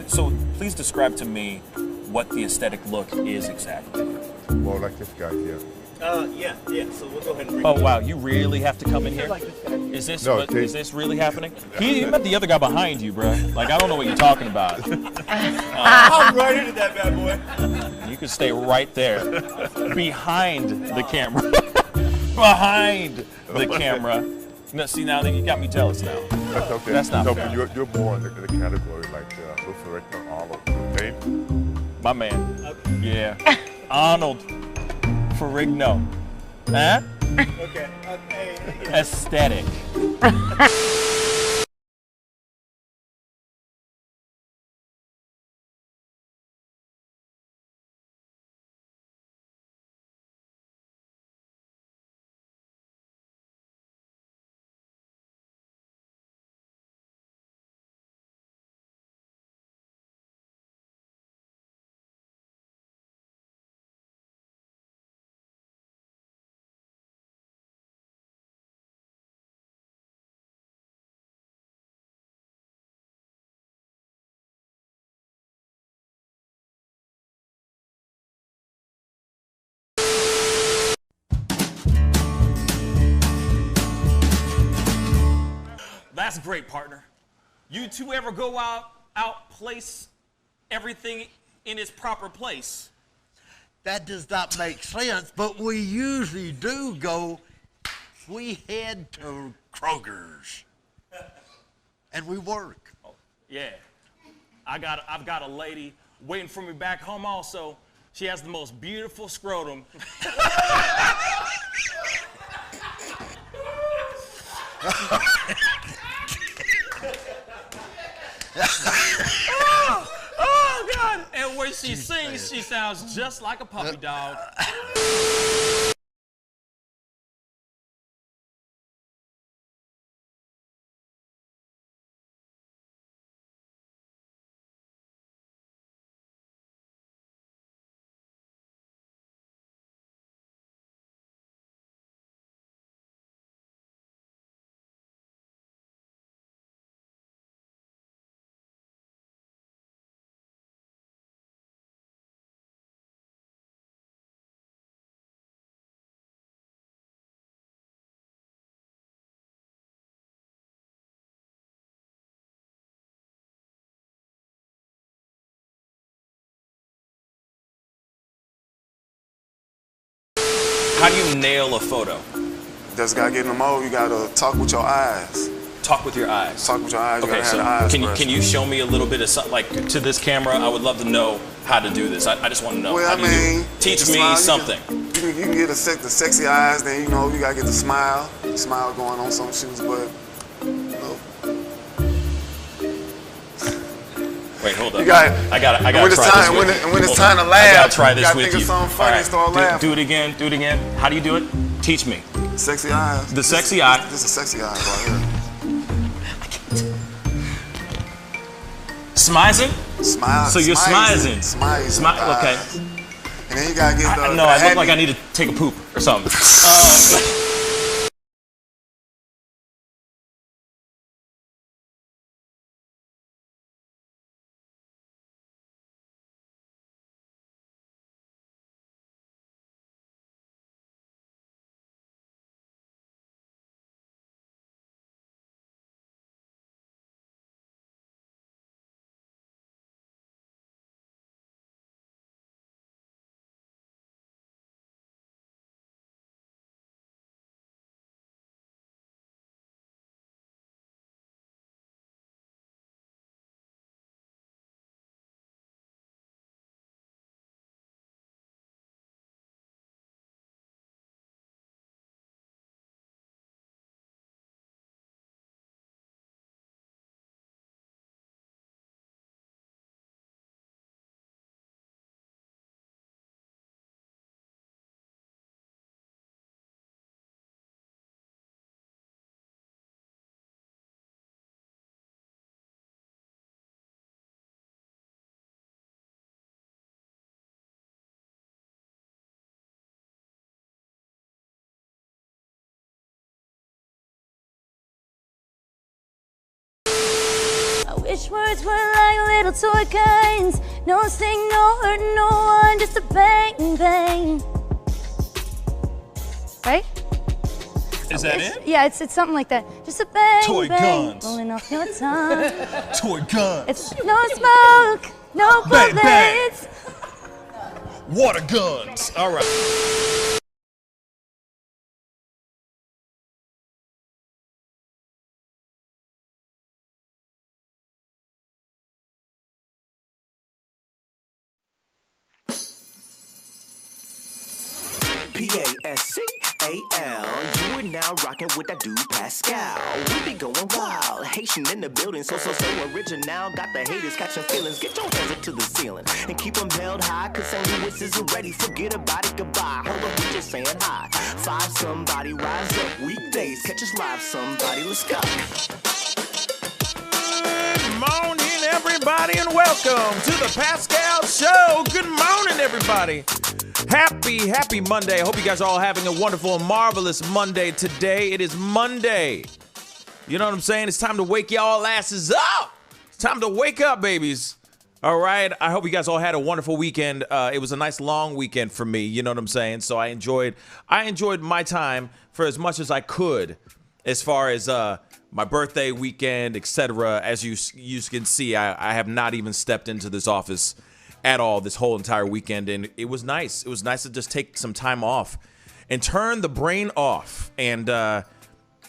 So please describe to me what the aesthetic look is exactly. Well, like this guy here. Yeah. So we'll go ahead and bring Oh wow, you really have to come in here? like this guy. Is this No, is this really happening? He met the other guy behind you, bro. Like I don't know what you're talking about. I'm right into that bad boy. You can stay right there, behind the camera, behind the camera. No, see now that you got me jealous now. That's okay. That's not so fair. You're more in the category like Luther Arnold. Okay? My man. Yeah. Arnold Ferrigno. Huh? Okay. Aesthetic. That's great, partner. You two ever go out place everything in its proper place? That does not make sense, but we usually do go. We head to Kroger's, and we work. Oh, yeah. I've got a lady waiting for me back home also. She has the most beautiful scrotum. Oh, God. And when she sings, she sounds just like a puppy dog. How do you nail a photo? Just gotta get in the mode. You gotta talk with your eyes. Talk with your eyes. Talk with your eyes. You Okay, gotta so have the eyes can you show me a little bit of something, like to this camera? I would love to know how to do this. I just want to know. Well, How I do you do mean, it? Teach the me smile, something. You can get the sexy eyes. Then you know you gotta get the smile. Smile going on some shoes, but you know. Wait, hold up. You got. I gotta when it's try time, this with when, you. when it's Hold time to on. laugh, I gotta try this you gotta with think you. of something funny and start laughing. Do it again. Do it again. How do you do it? Teach me. Sexy eyes. The sexy eye. This is sexy eyes right here. Smizing? Smile. So you're smizing. Smile. Okay. And then you gotta get the. No, I look like I need to take a poop or something. Wish words were like little toy guns. No sting, no hurt, no one, just a bang, bang. Right? Is that it? Yeah, it's something like that. Just a bang, Toy bang, guns. rolling off your tongue. Toy guns. It's no smoke, no Bang, bang. bullets. Water guns. All right. Pascal. You are now rocking with that dude Pascal. We be going wild, Haitian in the building, so original. Got the haters catching feelings. Get your hands up to the ceiling and keep them held high. Cause St. Louis isn't ready. Forget about it, goodbye. Hold up, we just saying hi. Five somebody, rise up. Weekdays, catch us live. Somebody, let's go. Good morning, everybody, and welcome to the Pascal Show. Good morning, everybody. Happy Monday. I hope you guys are all having a wonderful and marvelous Monday today. It is Monday. You know what I'm saying? It's time to wake y'all asses up. It's time to wake up, babies. All right. I hope you guys all had a wonderful weekend. It was a nice long weekend for me. You know what I'm saying? So I enjoyed my time for as much as I could as far as my birthday weekend, etc. As you can see, I have not even stepped into this office at all this whole entire weekend, and it was nice. It was nice to just take some time off and turn the brain off and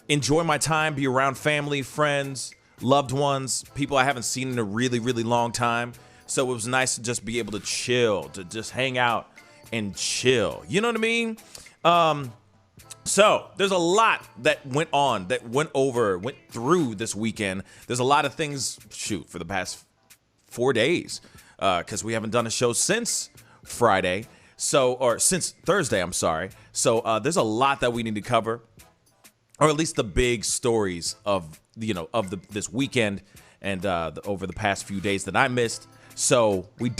enjoy my time, be around family, friends, loved ones, people I haven't seen in a really, really long time. So it was nice to just be able to chill, to just hang out and chill. You know what I mean? So there's a lot that went through this weekend. There's a lot of things, for the past 4 days. Because we haven't done a show since Friday, since Thursday, I'm sorry. So there's a lot that we need to cover, or at least the big stories of this weekend and over the past few days that I missed. So we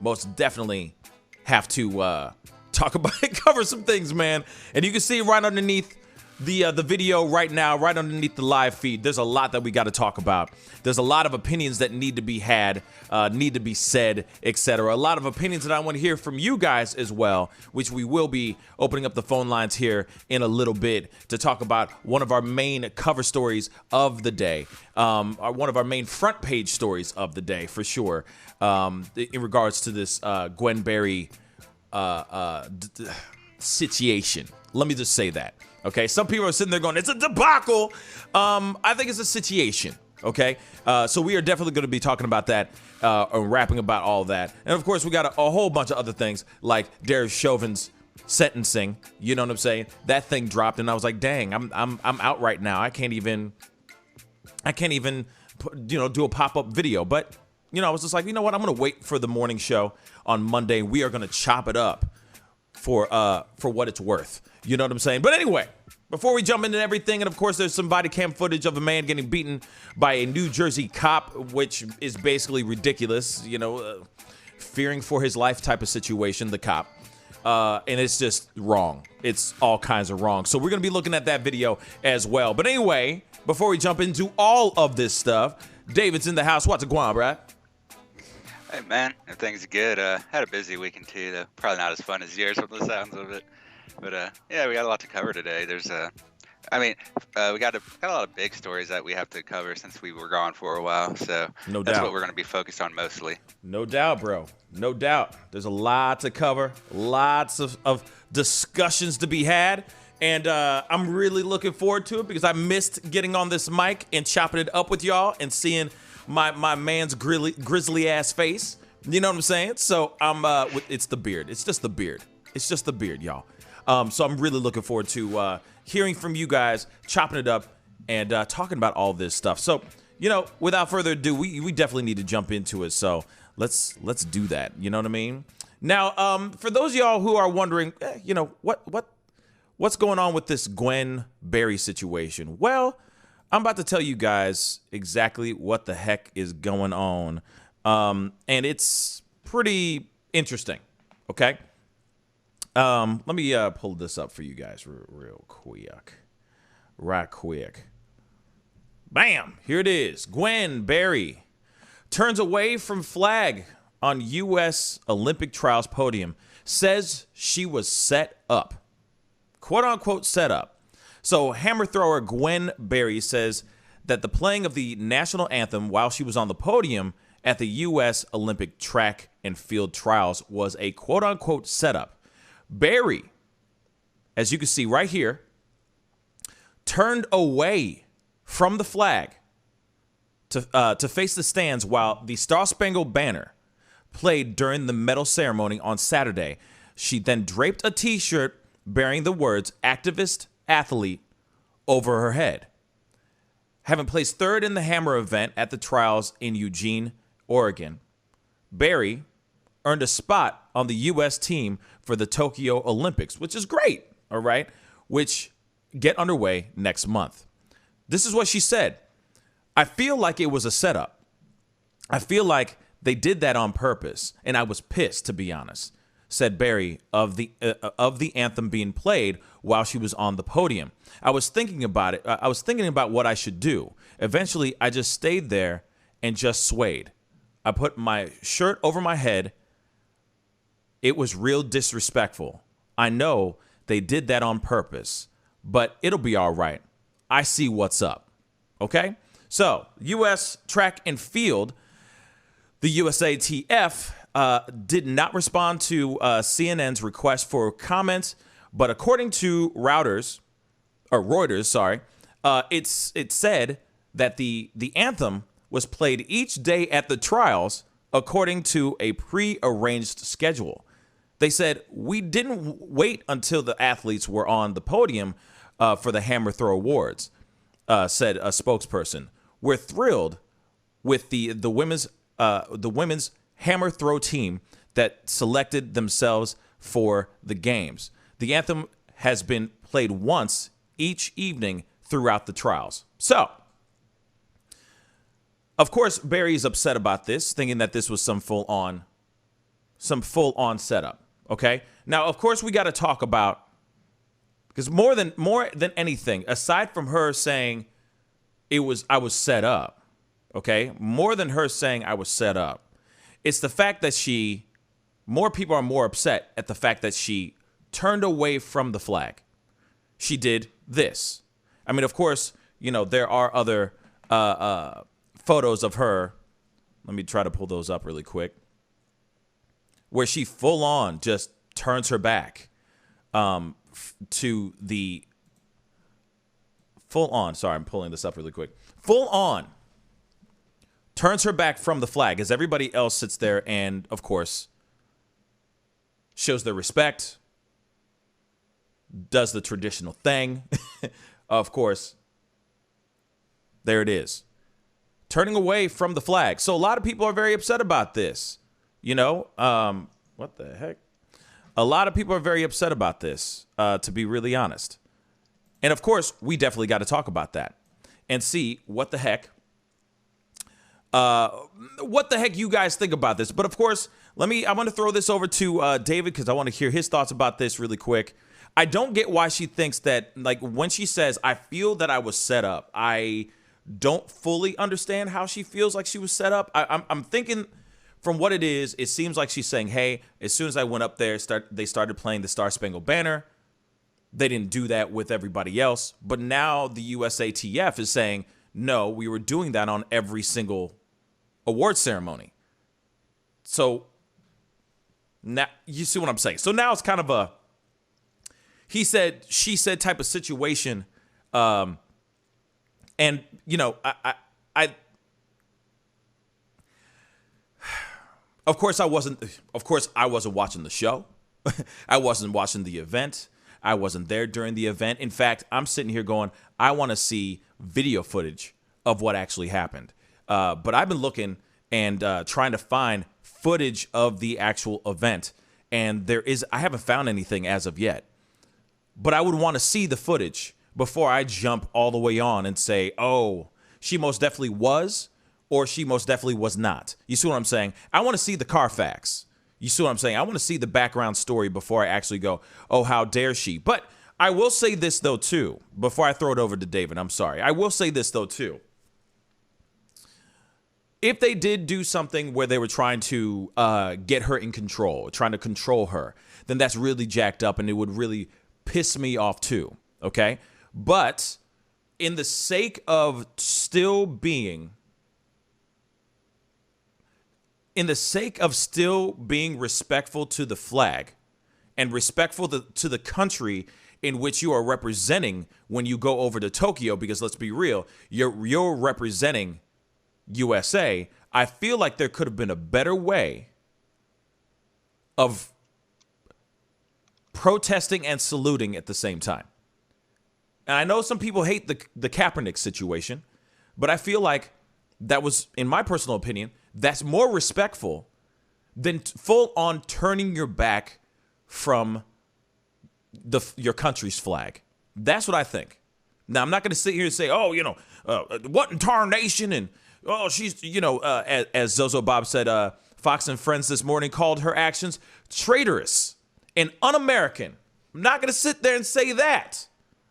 most definitely have to talk about it, cover some things, man. And you can see right underneath the video right now, right underneath the live feed, there's a lot that we got to talk about. There's a lot of opinions that need to be had, need to be said, etc. A lot of opinions that I want to hear from you guys as well, which we will be opening up the phone lines here in a little bit to talk about one of our main cover stories of the day, one of our main front page stories of the day for sure, in regards to this Gwen Berry situation. Let me just say that. Okay, some people are sitting there going, it's a debacle. I think it's a situation, okay? So we are definitely going to be talking about that and rapping about all that. And, of course, we got a whole bunch of other things like Chauvin's sentencing. You know what I'm saying? That thing dropped, and I was like, dang, I'm out right now. I can't even do a pop-up video. But, I was just like, you know what? I'm going to wait for the morning show on Monday. We are going to chop it up for what it's worth. You know what I'm saying? But anyway, before we jump into everything, and of course there's some body cam footage of a man getting beaten by a New Jersey cop, which is basically ridiculous, fearing for his life type of situation, the cop. And it's just wrong. It's all kinds of wrong. So we're going to be looking at that video as well. But anyway, before we jump into all of this stuff, David's in the house. What's going on, Brad? Hey, man. Everything's good. Had a busy weekend, too, though. Probably not as fun as yours from the sounds of it. But, yeah, we got a lot to cover today. There's, we got a lot of big stories that we have to cover since we were gone for a while. So that's what we're going to be focused on mostly. No doubt, bro. No doubt. There's a lot to cover, lots of discussions to be had. And I'm really looking forward to it because I missed getting on this mic and chopping it up with y'all and seeing my man's grizzly ass face. You know what I'm saying? So it's the beard. It's just the beard. It's just the beard, y'all. So I'm really looking forward to hearing from you guys, chopping it up, and talking about all this stuff. So, without further ado, we definitely need to jump into it. So let's do that. You know what I mean? Now, for those of y'all who are wondering, what's going on with this Gwen Berry situation? Well, I'm about to tell you guys exactly what the heck is going on, and it's pretty interesting. Okay. Let me pull this up for you guys real quick. Right quick. Bam! Here it is. Gwen Berry turns away from flag on U.S. Olympic trials podium. Says she was set up. Quote unquote set up. So hammer thrower Gwen Berry says that the playing of the national anthem while she was on the podium at the U.S. Olympic track and field trials was a quote unquote setup. Berry, as you can see right here, turned away from the flag to face the stands while the Star Spangled Banner played during the medal ceremony on Saturday. She then draped a T-shirt bearing the words "activist athlete" over her head. Having placed third in the hammer event at the trials in Eugene, Oregon, Berry earned a spot on the U.S. team for the Tokyo Olympics, which is great, all right, which get underway next month. This is what she said. "I feel like it was a setup. I feel like they did that on purpose, and I was pissed, to be honest," said Berry of the anthem being played while she was on the podium. "I was thinking about it. I was thinking about what I should do. Eventually, I just stayed there and just swayed. I put my shirt over my head. It was real disrespectful. I know they did that on purpose, but it'll be all right. I see what's up." Okay? So, U.S. track and field, the USATF did not respond to CNN's request for comment, but according to Reuters, it said that the anthem was played each day at the trials according to a pre-arranged schedule. They said, "We didn't wait until the athletes were on the podium for the Hammer Throw Awards," said a spokesperson. "We're thrilled with the women's hammer throw team that selected themselves for the games. The anthem has been played once each evening throughout the trials." So, of course, Berry's upset about this, thinking that this was some full-on setup. Okay. Now, of course, we got to talk about, because more than anything, aside from her saying I was set up. Okay, more than her saying I was set up, it's the fact that more people are more upset at the fact that she turned away from the flag. She did this. I mean, of course, there are other photos of her. Let me try to pull those up really quick, where she full on just turns her back to the full on. Sorry, I'm pulling this up really quick. Full on turns her back from the flag as everybody else sits there and, of course, shows their respect, does the traditional thing. Of course, there it is. Turning away from the flag. So a lot of people are very upset about this. What the heck? A lot of people are very upset about this, to be really honest. And of course, we definitely got to talk about that and see what the heck you guys think about this. But of course, I want to throw this over to David, because I want to hear his thoughts about this really quick. I don't get why she thinks that, like, when she says, "I feel that I was set up," I don't fully understand how she feels like she was set up. I'm thinking, from what it is, it seems like she's saying, hey, as soon as I went up there, they started playing the Star Spangled Banner. They didn't do that with everybody else. But now the USATF is saying, no, we were doing that on every single award ceremony. So now you see what I'm saying. So now it's kind of a he said, she said type of situation. And, of course I wasn't watching the show. I wasn't watching the event. I wasn't there during the event. In fact, I'm sitting here going, I want to see video footage of what actually happened. But I've been looking and trying to find footage of the actual event. And I haven't found anything as of yet. But I would want to see the footage before I jump all the way on and say, oh, she most definitely was, or she most definitely was not. You see what I'm saying? I want to see the Carfax. You see what I'm saying? I want to see the background story before I actually go, oh, how dare she? But I will say this, though, too, before I throw it over to David. I'm sorry. I will say this, though, too. if they did do something where they were trying to get her in control, trying to control her, then that's really jacked up and it would really piss me off too, okay? But in the sake of still being respectful to the flag and respectful to the country in which you are representing when you go over to Tokyo, because let's be real, you're representing USA, I feel like there could have been a better way of protesting and saluting at the same time. And I know some people hate the Kaepernick situation, but I feel like that was, in my personal opinion, that's more respectful than full on turning your back from your country's flag. That's what I think. Now, I'm not going to sit here and say, oh, what in tarnation, and oh, she's, as Zozo Bob said, Fox and Friends this morning called her actions traitorous and un-American. I'm not going to sit there and say that.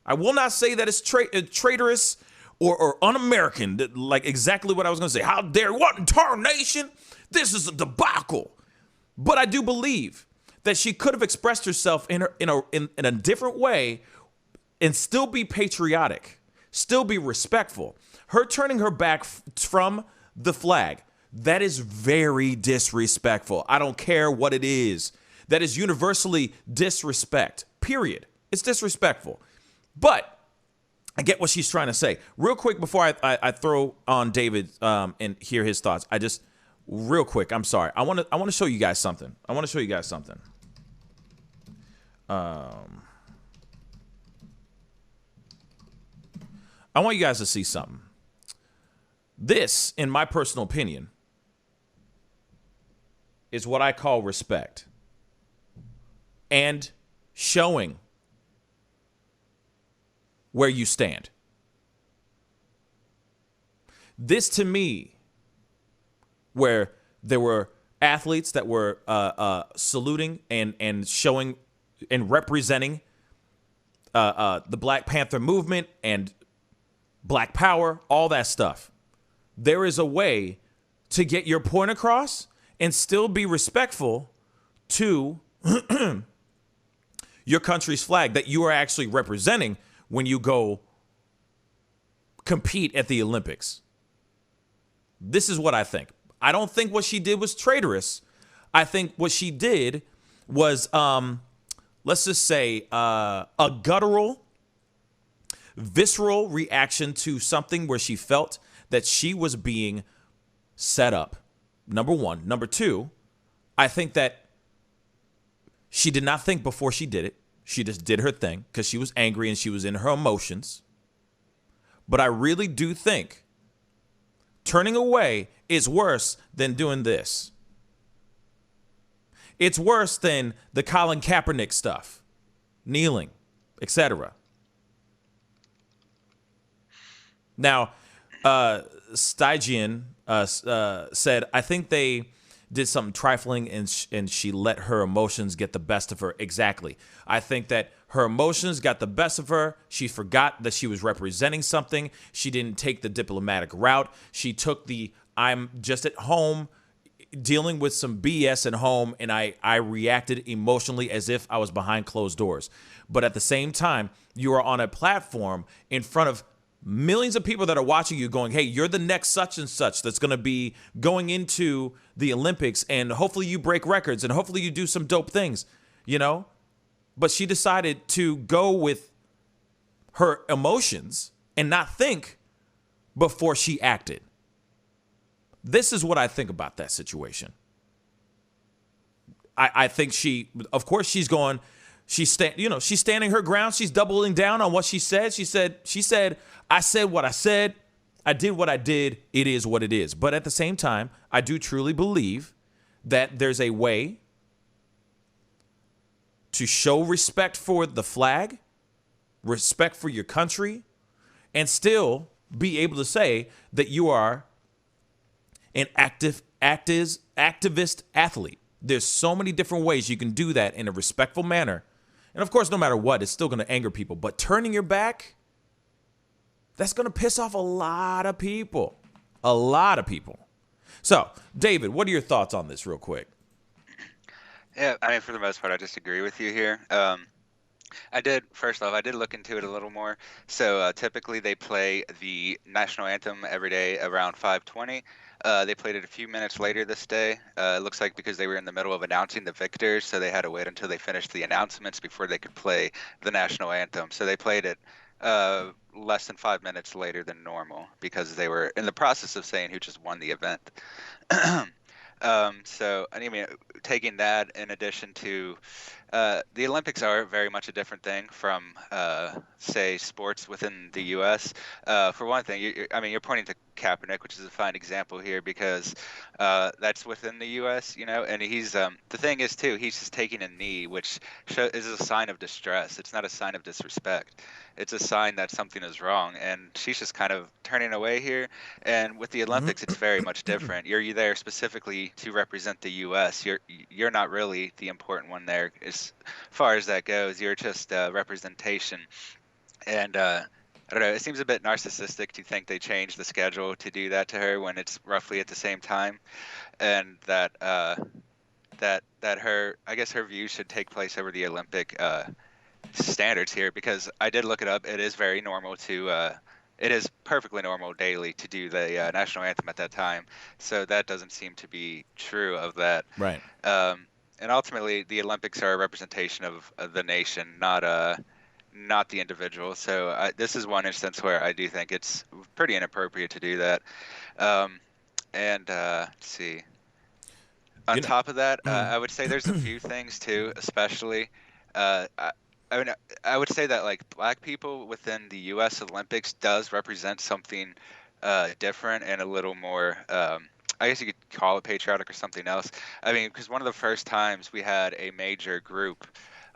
I will not say that it's traitorous or un-American, like exactly what I was going to say. How dare, what in tarnation? This is a debacle. But I do believe that she could have expressed herself in a different way and still be patriotic, still be respectful. Her turning her back from the flag, that is very disrespectful. I don't care what it is. That is universally disrespect, period. It's disrespectful. But I get what she's trying to say. Real quick before I throw on David and hear his thoughts, real quick, I'm sorry. I want to show you guys something. I want you guys to see something. This, in my personal opinion, is what I call respect and showing where you stand. This, to me, where there were athletes that were saluting and showing and representing the Black Panther movement and Black Power, all that stuff. There is a way to get your point across and still be respectful to your country's flag that you are actually representing when you go compete at the Olympics. This is what I think. I don't think what she did was traitorous. I think what she did was, let's just say, a guttural, visceral reaction to something where she felt that she was being set up. Number one. Number two, I think that she did not think before she did it. She just did her thing because she was angry and she was in her emotions. But I really do think turning away is worse than doing this. It's worse than the Colin Kaepernick stuff, kneeling, etc. Now, Stygian said, I think they did something trifling and she let her emotions get the best of her. Exactly. I think that her emotions got the best of her. She forgot that she was representing something. She didn't take the diplomatic route. She took the I'm just at home dealing with some BS at home, and I reacted emotionally as if I was behind closed doors. But at the same time, you are on a platform in front of millions of people that are watching you going, hey, you're the next such and such that's going to be going into the Olympics, and hopefully you break records and hopefully you do some dope things, But she decided to go with her emotions and not think before she acted. This is what I think about that situation. I think of course she's going, she's standing her ground. She's doubling down on what she said. She said, I said what I said. I did what I did. It is what it is. But at the same time, I do truly believe that there's a way to show respect for the flag, respect for your country, and still be able to say that you are an activist athlete. There's so many different ways you can do that in a respectful manner. And of course, no matter what, it's still going to anger people. But turning your back, that's going to piss off a lot of people. A lot of people. So, David, what are your thoughts on this real quick? Yeah, I mean, for the most part, I just agree with you here. First off, I did look into it a little more. So typically they play the national anthem every day around 5:20. They played it a few minutes later this day. It looks like because they were in the middle of announcing the victors, so they had to wait until they finished the announcements before they could play the national anthem. So they played it less than 5 minutes later than normal because they were in the process of saying who just won the event. So, I mean, taking that in addition to the Olympics are very much a different thing from, say, sports within the U.S. For one thing, you're pointing to Kaepernick, which is a fine example here because that's within the U.S., and he's the thing is, too, he's just taking a knee, which is a sign of distress. It's not a sign of disrespect. It's a sign that something is wrong, and she's just kind of turning away here. And with the Olympics, it's very much different. You're there specifically to represent the U.S. You're not really the important one there as far as that goes. You're just representation. And I don't know. It seems a bit narcissistic to think they changed the schedule to do that to her when it's roughly at the same time, and that her, I guess, her views should take place over the Olympic standards here, because I did look it up. It is very normal it is perfectly normal daily to do the national anthem at that time. So that doesn't seem to be true of that. Right. And ultimately, the Olympics are a representation of the nation, not the individual. So this is one instance where I do think it's pretty inappropriate to do that. Let's see. On top of that, I would say there's a few things too, especially. I would say that like black people within the U.S. Olympics does represent something different and a little more. I guess you could call it patriotic or something else. I mean, because one of the first times we had a major group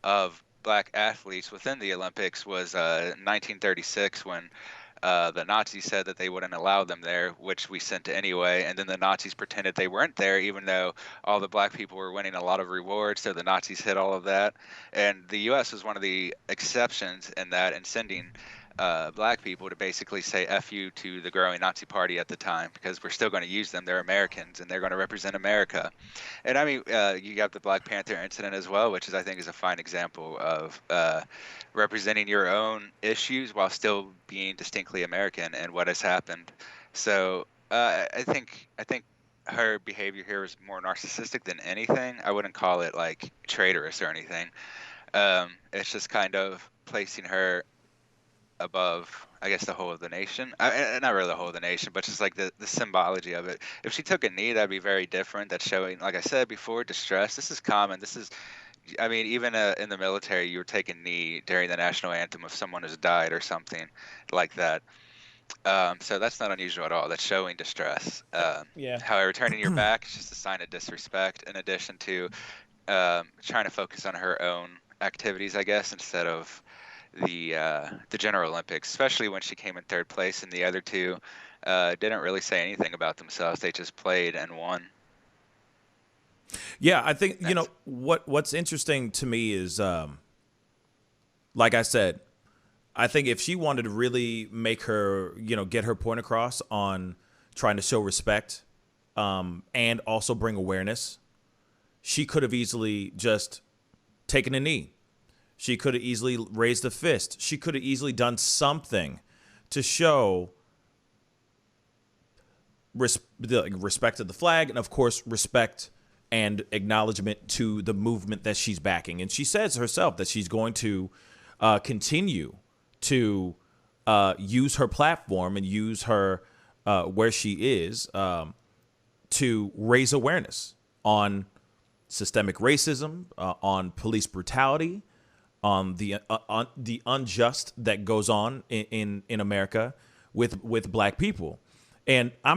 of black athletes within the Olympics was 1936 when the Nazis said that they wouldn't allow them there, which we sent anyway. And then the Nazis pretended they weren't there, even though all the black people were winning a lot of rewards. So the Nazis hid all of that. And the U.S. was one of the exceptions in that, and sending black people to basically say F you to the growing Nazi party at the time, because we're still going to use them. They're Americans and they're going to represent America. And I mean, you got the Black Panther incident as well, which I think is a fine example of representing your own issues while still being distinctly American and what has happened. So I think her behavior here is more narcissistic than anything. I wouldn't call it like traitorous or anything. It's just kind of placing her above, I guess, the whole of the nation. Not really the whole of the nation, but just like the symbology of it. If she took a knee, that'd be very different. That's showing, like I said before, distress. This is common. I mean, even in the military, you were taking a knee during the national anthem if someone has died or something like that. So that's not unusual at all. That's showing distress. However, turning your back is just a sign of disrespect, in addition to trying to focus on her own activities, I guess, instead of the General Olympics, especially when she came in third place, and the other two didn't really say anything about themselves. They just played and won. Yeah, I think, what's interesting to me is, like I said, I think if she wanted to really make her, get her point across on trying to show respect and also bring awareness, she could have easily just taken a knee. She could have easily raised a fist. She could have easily done something to show respect to the flag and, of course, respect and acknowledgement to the movement that she's backing. And she says herself that she's going to continue to use her platform and use her where she is to raise awareness on systemic racism, on police brutality, on the unjust that goes on in America with black people. And I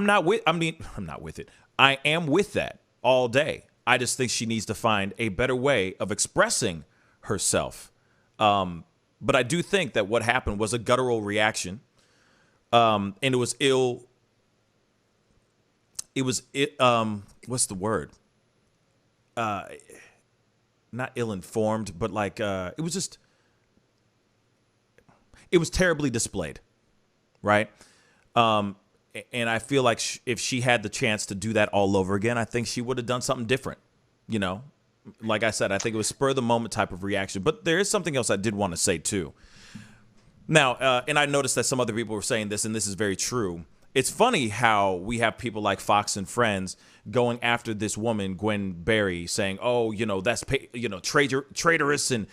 am with that all day. I just think she needs to find a better way of expressing herself. But I do think that what happened was a guttural reaction. And it was what's the word? Not ill-informed, but like it was terribly displayed, right? And I feel like if she had the chance to do that all over again, I think she would have done something different. You know, like I said, I think it was spur of the moment type of reaction. But there is something else I did want to say, too. Now, and I noticed that some other people were saying this, and this is very true. It's funny how we have people like Fox and Friends going after this woman, Gwen Berry, saying, oh, you know, that's, traitorous and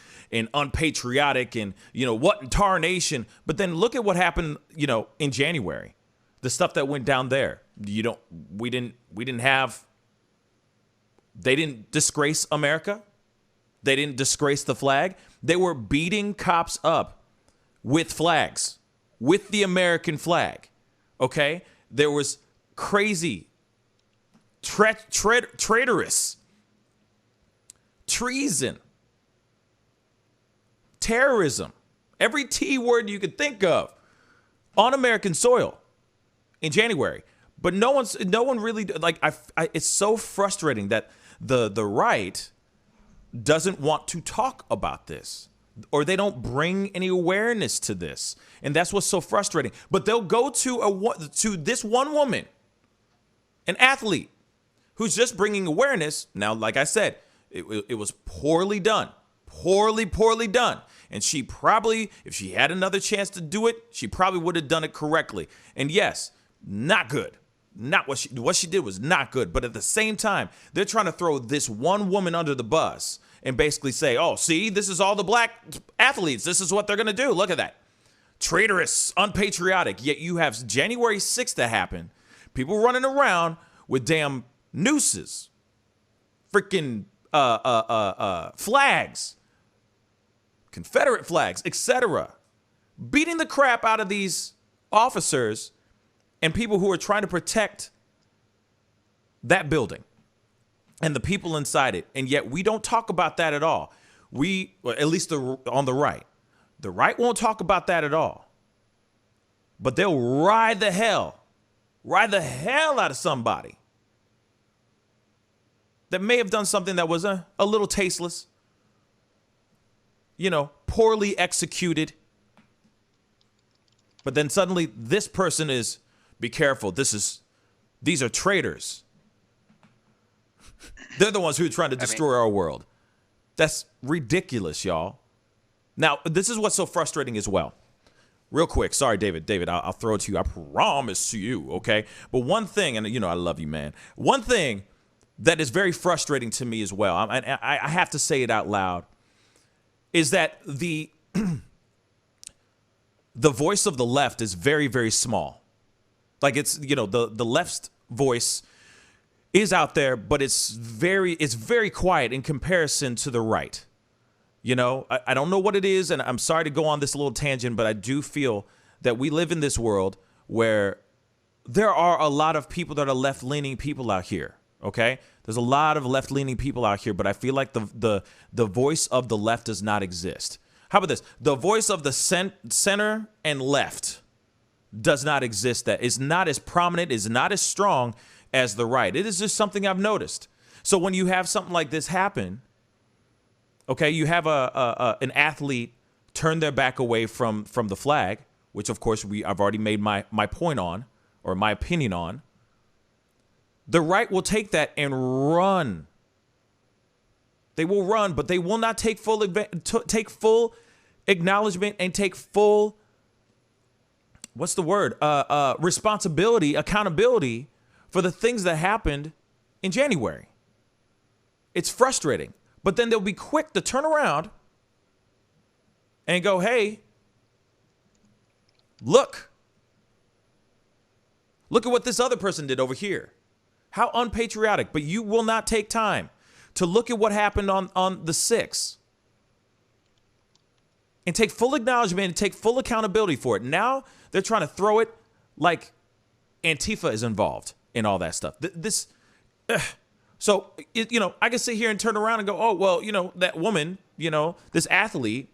unpatriotic and, you know, what in tarnation. But then look at what happened, you know, in January. The stuff that went down there. They didn't disgrace America. They didn't disgrace the flag. They were beating cops up with flags, with the American flag. Okay? There was crazy, traitorous, treason, terrorism, every T word you could think of on American soil in January. But no one really, like, it's so frustrating that the right doesn't want to talk about this, or they don't bring any awareness to this. And that's what's so frustrating. But they'll go to this one woman, an athlete, who's just bringing awareness. Now, like I said, it was poorly done, poorly done. And she probably, if she had another chance to do it, she probably would have done it correctly. And yes, not good. Not what she did was not good. But at the same time, they're trying to throw this one woman under the bus and basically say, oh, see, this is all the black athletes. This is what they're going to do. Look at that. Traitorous, unpatriotic. Yet you have January 6th to happen. People running around with damn nooses, freaking flags, Confederate flags, etc., beating the crap out of these officers and people who are trying to protect that building and the people inside it. And yet we don't talk about that at all. At least on the right won't talk about that at all. But they'll ride the hell out of somebody that may have done something that was a little tasteless, you know, poorly executed. But then suddenly this person is, be careful, these are traitors. They're the ones who are trying to destroy our world. That's ridiculous, y'all. Now, this is what's so frustrating as well. Real quick, sorry, David, I'll throw it to you. I promise you, okay? But one thing, and you know I love you, man. One thing that is very frustrating to me as well, I have to say it out loud, is that the voice of the left is very, very small. Like, it's, you know, the left's voice is out there, but it's very quiet in comparison to the right. You know, I don't know what it is, and I'm sorry to go on this little tangent, but I do feel that we live in this world where there are a lot of people that are left-leaning people out here, okay? There's a lot of left-leaning people out here, but I feel like the voice of the left does not exist. How about this? The voice of the center and left does not exist. That is not as prominent, is not as strong as the right. It is just something I've noticed. So when you have something like this happen, okay, you have an athlete turn their back away from the flag, which of course I've already made my point on, or my opinion on. The right will take that and run. They will run, but they will not take full acknowledgement and take full, what's the word? Responsibility, accountability for the things that happened in January. It's frustrating, but then they'll be quick to turn around and go, hey, look at what this other person did over here. How unpatriotic, but you will not take time to look at what happened on the 6th and take full acknowledgement and take full accountability for it. Now they're trying to throw it like Antifa is involved in all that stuff. So, you know, I can sit here and turn around and go, oh, well, you know, that woman, you know, this athlete,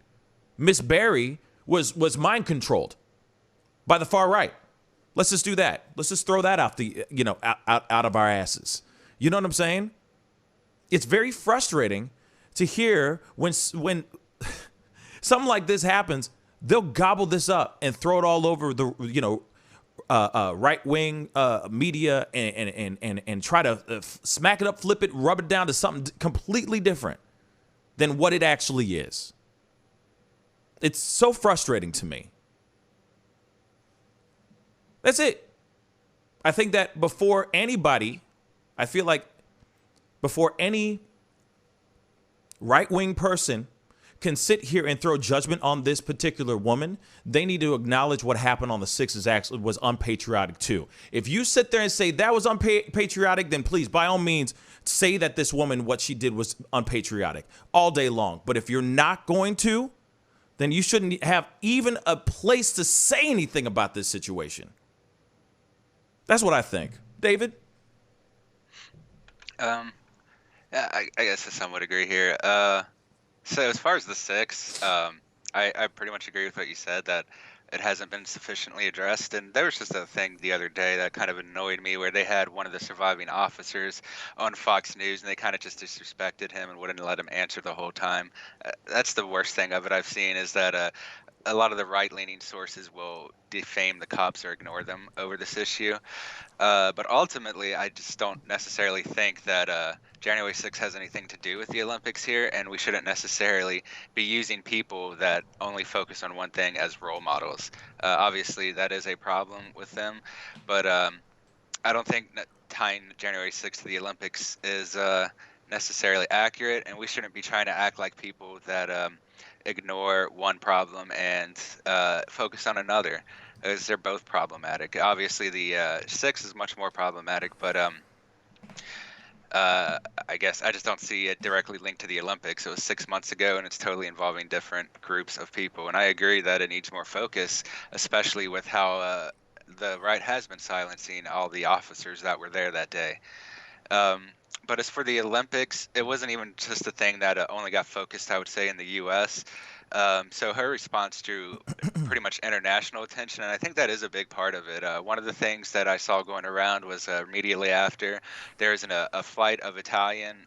Miss Berry, was mind controlled by the far right. Let's just do that. Let's just throw that out out of our asses. You know what I'm saying? It's very frustrating to hear when something like this happens, they'll gobble this up and throw it all over right-wing media and try to smack it up, flip it, rub it down to something completely different than what it actually is. It's so frustrating to me. That's it. I think that before anybody, I feel like before any right-wing person can sit here and throw judgment on this particular woman, they need to acknowledge what happened on the 6th actually was unpatriotic too. If you sit there and say that was unpatriotic, then please, by all means, say that this woman, what she did was unpatriotic all day long. But if you're not going to, then you shouldn't have even a place to say anything about this situation. That's what I think. David? I guess I somewhat agree here. So as far as the 6, I pretty much agree with what you said, that it hasn't been sufficiently addressed. And there was just a thing the other day that kind of annoyed me where they had one of the surviving officers on Fox News and they kind of just disrespected him and wouldn't let him answer the whole time. That's the worst thing of it I've seen, is that a lot of the right-leaning sources will defame the cops or ignore them over this issue. But ultimately, I just don't necessarily think that January 6th has anything to do with the Olympics here, and we shouldn't necessarily be using people that only focus on one thing as role models. Obviously, that is a problem with them, but I don't think tying January 6th to the Olympics is necessarily accurate, and we shouldn't be trying to act like people that ignore one problem and focus on another, as they're both problematic. Obviously, the 6 is much more problematic, but I guess I just don't see it directly linked to the Olympics. It was 6 months ago, and it's totally involving different groups of people. And I agree that it needs more focus, especially with how the right has been silencing all the officers that were there that day. But as for the Olympics, it wasn't even just a thing that only got focused, I would say, in the U.S. So her response drew pretty much international attention, and I think that is a big part of it. One of the things that I saw going around was immediately after, there was a flight of Italian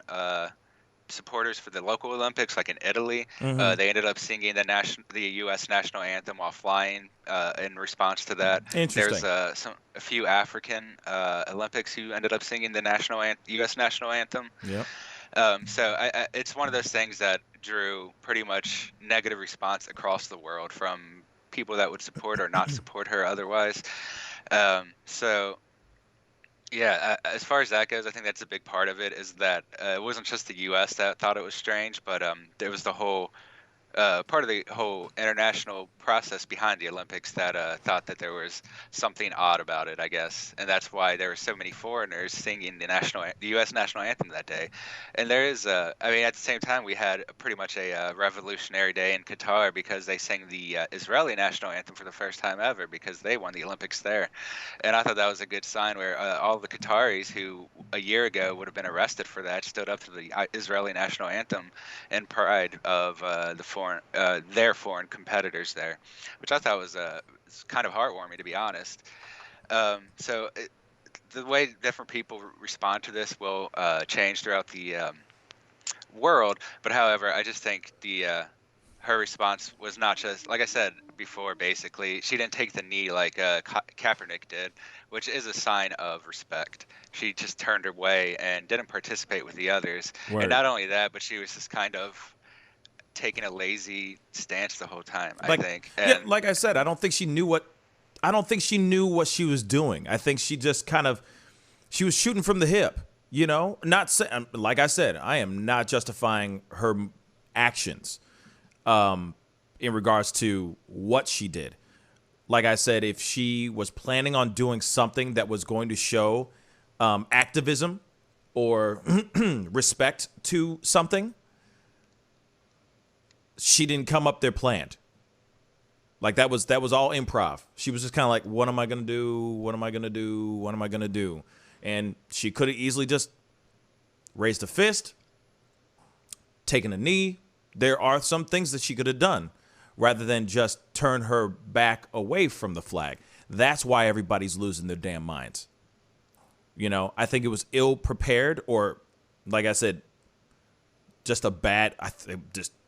supporters for the local Olympics, like in Italy. They ended up singing the U.S. national anthem while flying in response to that. Interesting. There's a few African Olympics who ended up singing the U.S. national anthem. Yep. So it's one of those things that drew pretty much negative response across the world from people that would support or not support her otherwise. So yeah, as far as that goes, I think that's a big part of it, is that it wasn't just the U.S. that thought it was strange, but there was the whole part of the whole international process behind the Olympics that thought that there was something odd about it, I guess, and that's why there were so many foreigners singing the U.S. national anthem that day. And there is, I mean, at the same time, we had pretty much a revolutionary day in Qatar because they sang the Israeli national anthem for the first time ever because they won the Olympics there. And I thought that was a good sign where all the Qataris who a year ago would have been arrested for that stood up to the Israeli national anthem in pride of their foreign competitors there, which I thought was kind of heartwarming, to be honest. So the way different people respond to this will change throughout the world. But however, I just think her response was not just, like I said before, basically, she didn't take the knee like Kaepernick did, which is a sign of respect. She just turned her way and didn't participate with the others. Word. And not only that, but she was just kind of taking a lazy stance the whole time, I think. And yeah, like I said, I don't think she knew what she was doing. I think she just she was shooting from the hip, you know? Like I said, I am not justifying her actions in regards to what she did. Like I said, if she was planning on doing something that was going to show activism or respect to something, she didn't come up there planned. Like that was all improv. She was just kind of like, what am I going to do? What am I going to do? What am I going to do? And she could have easily just raised a fist, taken a knee. There are some things that she could have done rather than just turn her back away from the flag. That's why everybody's losing their damn minds. You know, I think it was ill prepared, or like I said, just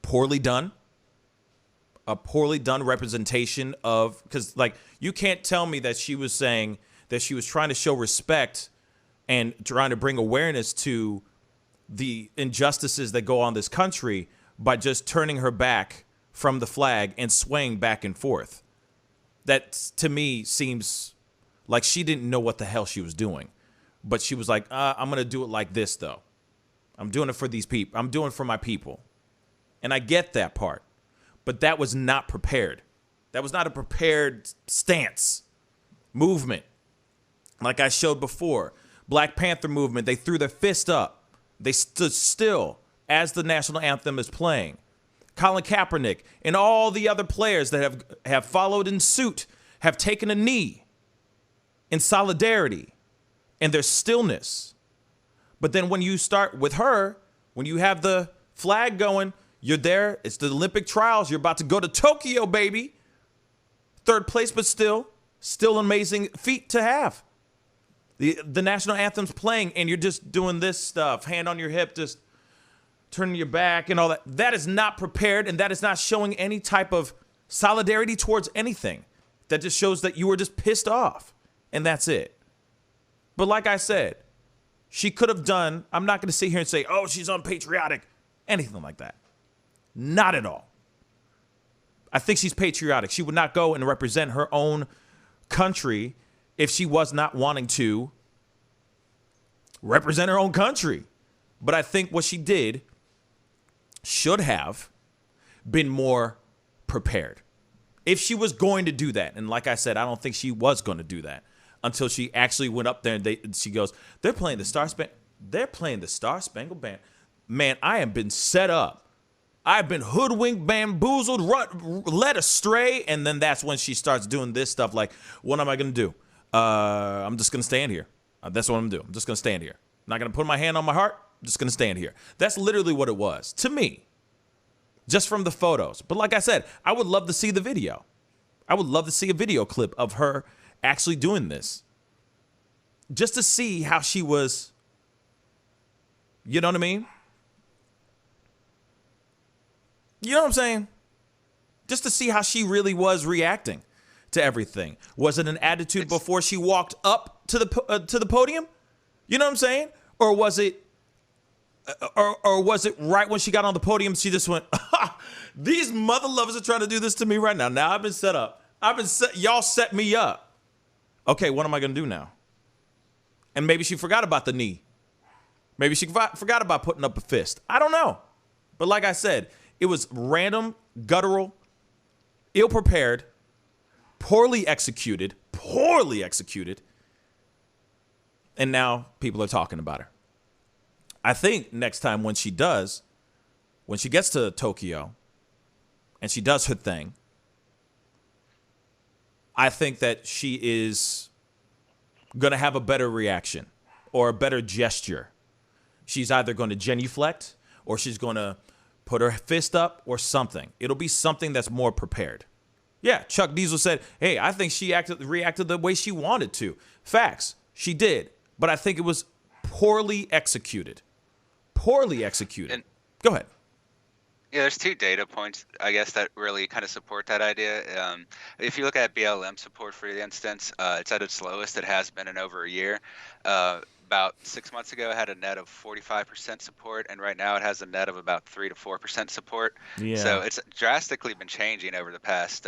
poorly done. a poorly done representation of, because like you can't tell me that she was saying that she was trying to show respect and trying to bring awareness to the injustices that go on in this country by just turning her back from the flag and swaying back and forth. That to me seems like she didn't know what the hell she was doing, but she was like, I'm going to do it like this though. I'm doing it for these people. I'm doing it for my people. And I get that part, but that was not prepared. That was not a prepared stance, movement. Like I showed before, Black Panther movement, they threw their fist up. They stood still as the national anthem is playing. Colin Kaepernick and all the other players that have followed in suit have taken a knee in solidarity and their stillness. But then when you start with her, when you have the flag going, you're there. It's the Olympic trials. You're about to go to Tokyo, baby. Third place, but still an amazing feat to have. The national anthem's playing, and you're just doing this stuff, hand on your hip, just turning your back and all that. That is not prepared, and that is not showing any type of solidarity towards anything. That just shows that you were just pissed off, and that's it. But like I said, she could have done, I'm not going to sit here and say, oh, she's unpatriotic, anything like that. Not at all. I think she's patriotic. She would not go and represent her own country if she was not wanting to represent her own country. But I think what she did should have been more prepared. If she was going to do that, and like I said, I don't think she was going to do that until she actually went up there and she goes, they're playing the Star Spangled Banner. Man, I have been set up. I've been hoodwinked, bamboozled, led astray, and then that's when she starts doing this stuff like, what am I going to do? I'm just going to stand here. That's what I'm going to do. I'm just going to stand here. I'm not going to put my hand on my heart. I'm just going to stand here. That's literally what it was to me, just from the photos. But like I said, I would love to see the video. I would love to see a video clip of her actually doing this, just to see how she was, you know what I mean? You know what I'm saying? Just to see how she really was reacting to everything. Was it an attitude before she walked up to the podium? You know what I'm saying? Or was it right when she got on the podium? She just went, "These mother lovers are trying to do this to me right now. Now I've been set up. Y'all set me up. Okay, what am I gonna do now?" And maybe she forgot about the knee. Maybe she forgot about putting up a fist. I don't know. But like I said, it was random, guttural, ill-prepared, poorly executed, and now people are talking about her. I think next time when she gets to Tokyo and she does her thing, I think that she is going to have a better reaction or a better gesture. She's either going to genuflect or she's going to put her fist up or something. It'll be something that's more prepared. Yeah, Chuck Diesel said, hey, I think she reacted the way she wanted to. Facts, she did. But I think it was poorly executed. And, go ahead. Yeah, there's two data points, I guess, that really kind of support that idea. If you look at BLM support, for instance, it's at its lowest it has been in over a year. About 6 months ago, it had a net of 45% support, and right now it has a net of about 3 to 4% support. Yeah. So it's drastically been changing over the past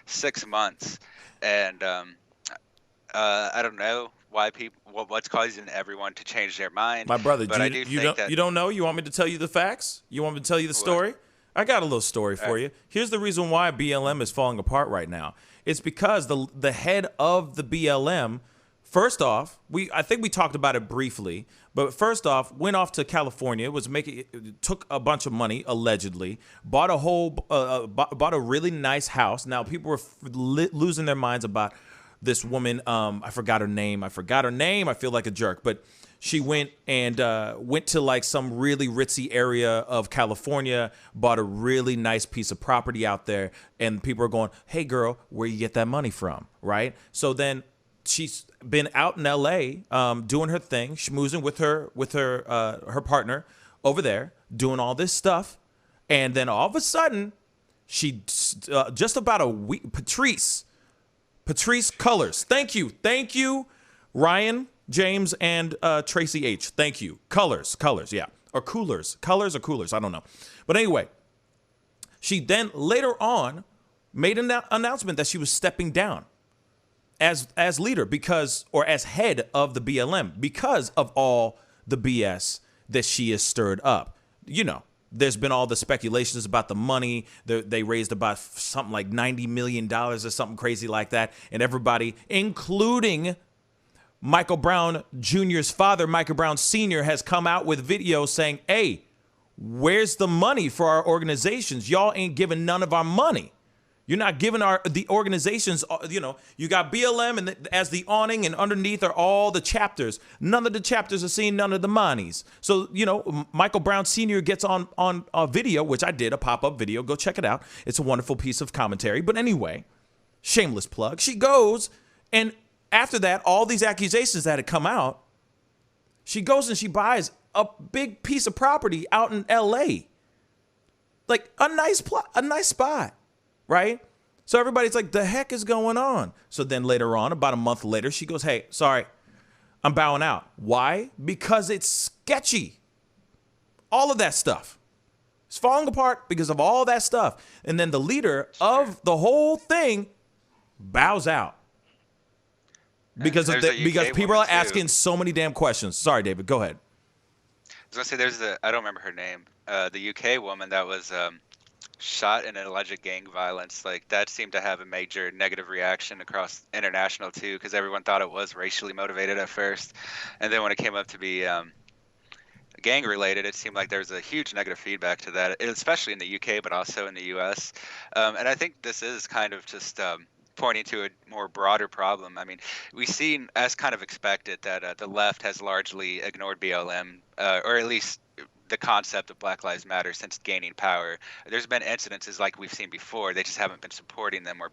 6 months, and I don't know why what's causing everyone to change their mind. My brother, you don't know? You want me to tell you the facts? You want me to tell you the story? I got a little story for you. Here's the reason why BLM is falling apart right now. It's because the head of the BLM, first off, I think we talked about it briefly, but first off, went off to California, took a bunch of money, allegedly, bought a really nice house. Now, people were losing their minds about this woman. I forgot her name. I feel like a jerk, but she went to like some really ritzy area of California, bought a really nice piece of property out there, and people are going, hey girl, where you get that money from, right? So then she's been out in LA doing her thing, schmoozing with her partner over there, doing all this stuff, and then all of a sudden She just about a week. Patrice Colors. Thank you, Ryan, James, and Tracy H. Thank you. Colors, yeah, or Coolers, Colors or Coolers. I don't know, but anyway, she then later on made an announcement that she was stepping down as leader or as head of the BLM because of all the BS that she has stirred up. You know, there's been all the speculations about the money. They raised about something like $90 million or something crazy like that. And everybody, including Michael Brown Jr.'s father, Michael Brown Sr., has come out with videos saying, hey, where's the money for our organizations? Y'all ain't giving none of our money. You're not giving the organizations, you know, you got BLM and as the awning, and underneath are all the chapters. None of the chapters are seeing none of the monies. So, you know, Michael Brown Sr. gets on a video, which I did, a pop-up video. Go check it out. It's a wonderful piece of commentary. But anyway, shameless plug. She goes, and after that, all these accusations that had come out, she goes and she buys a big piece of property out in L.A. Like a nice spot. Right? So everybody's like, the heck is going on? So then later on, about a month later, she goes, hey, sorry, I'm bowing out. Why? Because it's sketchy. All of that stuff. It's falling apart because of all that stuff. And then the leader of the whole thing bows out. Because people are asking so many damn questions. Sorry, David, go ahead. I was going to say I don't remember her name, the UK woman that was shot in an alleged gang violence. Like, that seemed to have a major negative reaction across international too, because everyone thought it was racially motivated at first, and then when it came up to be gang related, it seemed like there was a huge negative feedback to that, especially in the UK but also in the US. And I think this is kind of just pointing to a more broader problem. I mean, we've seen, as kind of expected, that the left has largely ignored BLM, or at least the concept of Black Lives Matter, since gaining power. There's been incidences like we've seen before. They just haven't been supporting them or